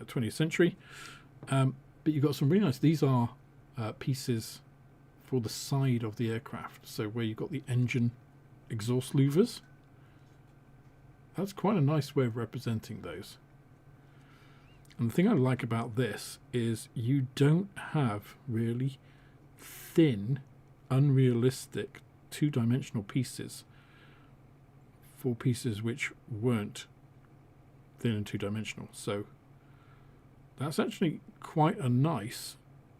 20th century. But you've got some really nice. These are pieces for the side of the aircraft. So where you've got the engine exhaust louvers. That's quite a nice way of representing those. And the thing I like about this is you don't have really thin, unrealistic, two-dimensional pieces for pieces which weren't thin and two-dimensional. So that's actually quite a nice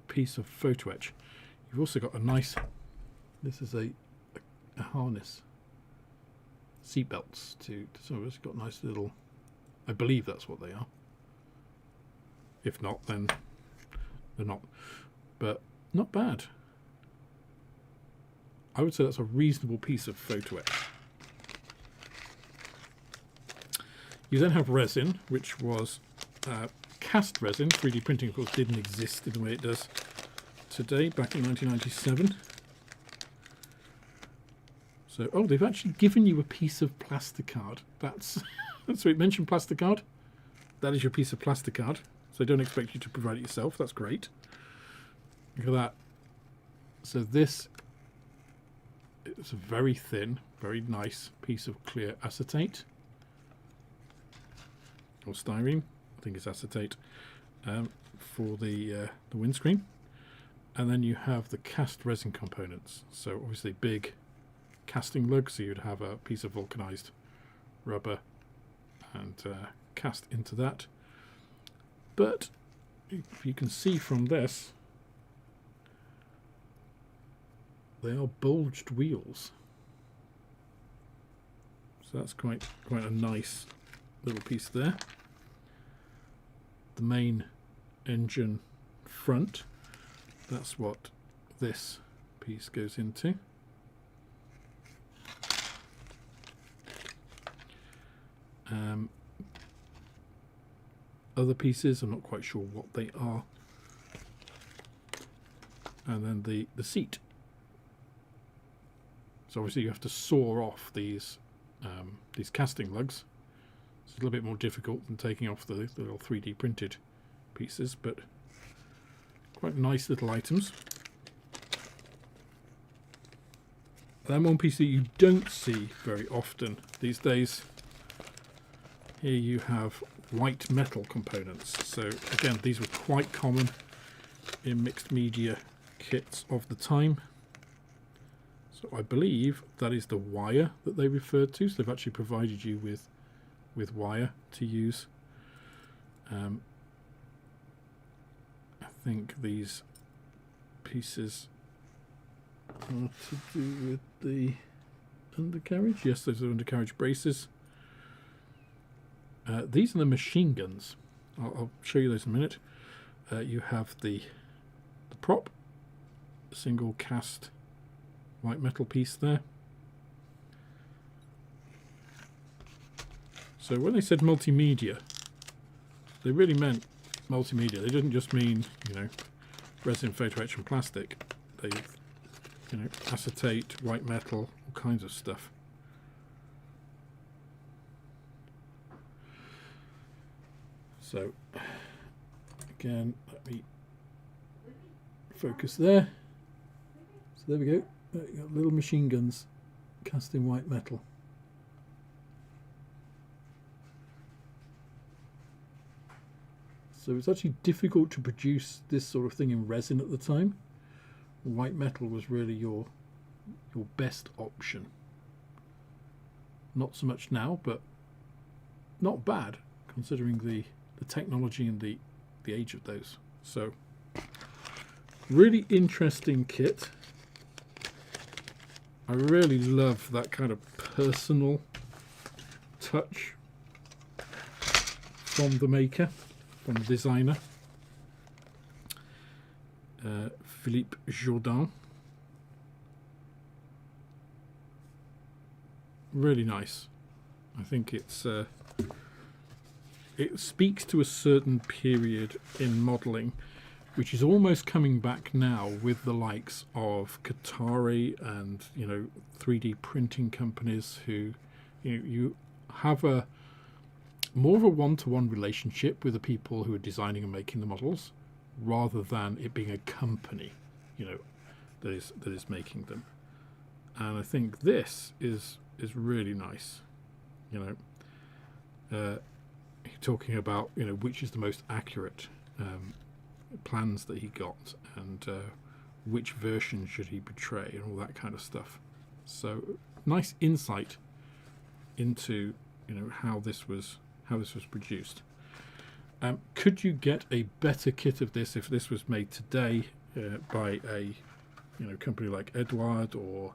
piece of photo etch. You've also got a nice, this is a harness, seat belts so it's got nice little, I believe that's what they are. If not, then they're not. But not bad. I would say that's a reasonable piece of photo etch. You then have resin, which was cast resin. 3D printing, of course, didn't exist in the way it does today, back in 1997. So, oh, they've actually given you a piece of plasticard. That's so it mentioned plasticard. That is your piece of plasticard. So they don't expect you to provide it yourself. That's great. Look at that. So this is a very thin, very nice piece of clear acetate. Or styrene. I think it's acetate. For the windscreen. And then you have the cast resin components. So obviously big casting lug. So you'd have a piece of vulcanized rubber and cast into that. But if you can see from this, they are bulged wheels. So that's quite a nice little piece there. The main engine front, that's what this piece goes into. Other pieces, I'm not quite sure what they are. And then the seat. So obviously you have to saw off these casting lugs. It's a little bit more difficult than taking off the little 3D printed pieces, but quite nice little items. Then one piece that you don't see very often these days. Here you have white metal components. So again, these were quite common in mixed media kits of the time. So I believe that is the wire that they referred to. So they've actually provided you with wire to use. I think these pieces are to do with the undercarriage. Yes, those are undercarriage braces. These are the machine guns. I'll show you those in a minute. You have the prop, single cast white metal piece there. So when they said multimedia, they really meant multimedia. They didn't just mean, you know, resin, photo etch and plastic. They, you know, acetate, white metal, all kinds of stuff. So again, let me focus there. So there we go. You got little machine guns cast in white metal. So it's actually difficult to produce this sort of thing in resin at the time. White metal was really your best option. Not so much now, but not bad considering the technology and the age of those. So really interesting kit. I really love that kind of personal touch from the maker, from the designer, Philippe Jourdain. Really nice. I think it's it speaks to a certain period in modelling, which is almost coming back now with the likes of Qatari and 3D printing companies who you have a more of a one-to-one relationship with the people who are designing and making the models, rather than it being a company that is making them. And I think this is really nice. Talking about which is the most accurate plans that he got, and which version should he portray, and all that kind of stuff. So nice insight into how this was produced. Could you get a better kit of this if this was made today by a company like Edouard or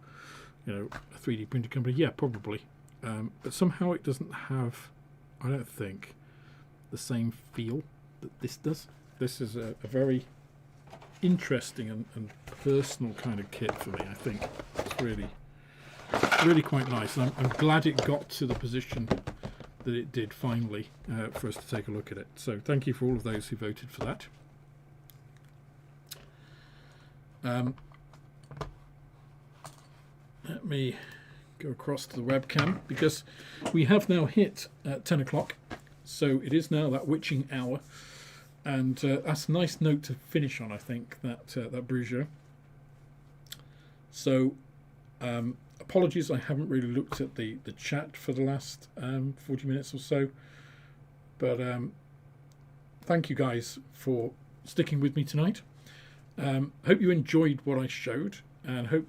a 3D printing company? Yeah, probably. But somehow it doesn't have, I don't think, the same feel that this does. This is a very interesting and personal kind of kit for me. I think it's really quite nice, and I'm glad it got to the position that it did finally for us to take a look at it. So thank you for all of those who voted for that. Let me go across to the webcam, because we have now hit 10 o'clock, so it is now that witching hour, and that's a nice note to finish on, I think, that Breguet. So apologies, I haven't really looked at the chat for the last 40 minutes or so, but thank you guys for sticking with me tonight. Hope you enjoyed what I showed, and hope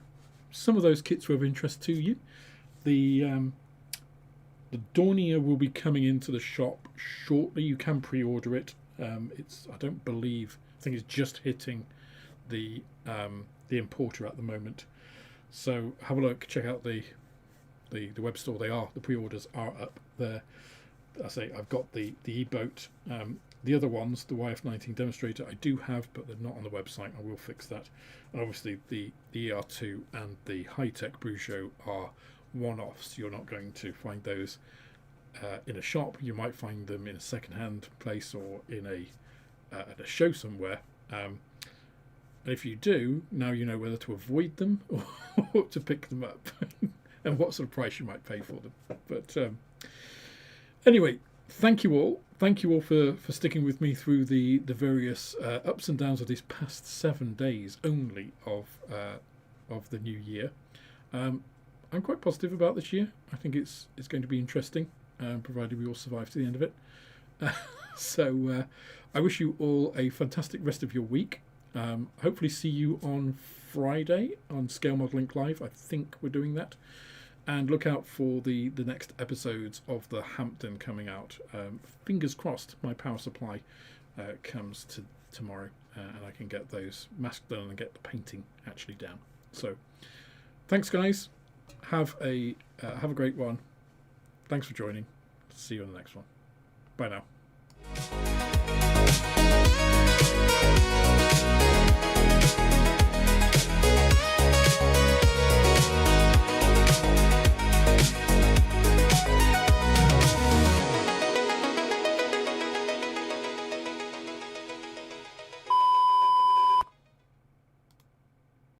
some of those kits were of interest to you. The Dornier will be coming into the shop shortly. You can pre-order it. I think it's just hitting the importer at the moment. So have a look, check out the web store. The pre-orders are up there. I say I've got the e-boat. The other ones, the YF19 Demonstrator, I do have, but they're not on the website. I will fix that. And obviously the ER2 and the high-tech Breguet are one-offs. You're not going to find those in a shop. You might find them in a second-hand place or in at a show somewhere. And if you do, now you know whether to avoid them or to pick them up, and what sort of price you might pay for them. But anyway, thank you all. Thank you all for sticking with me through the various ups and downs of these past 7 days only of the new year. I'm quite positive about this year. I think it's going to be interesting, provided we all survive to the end of it. So I wish you all a fantastic rest of your week. Hopefully see you on Friday on Scale Modelling Live. I think we're doing that. And look out for the next episodes of the Hampton coming out. Fingers crossed my power supply comes tomorrow, and I can get those masked done and get the painting actually down. So thanks, guys. Have a great one. Thanks for joining. See you on the next one. Bye now.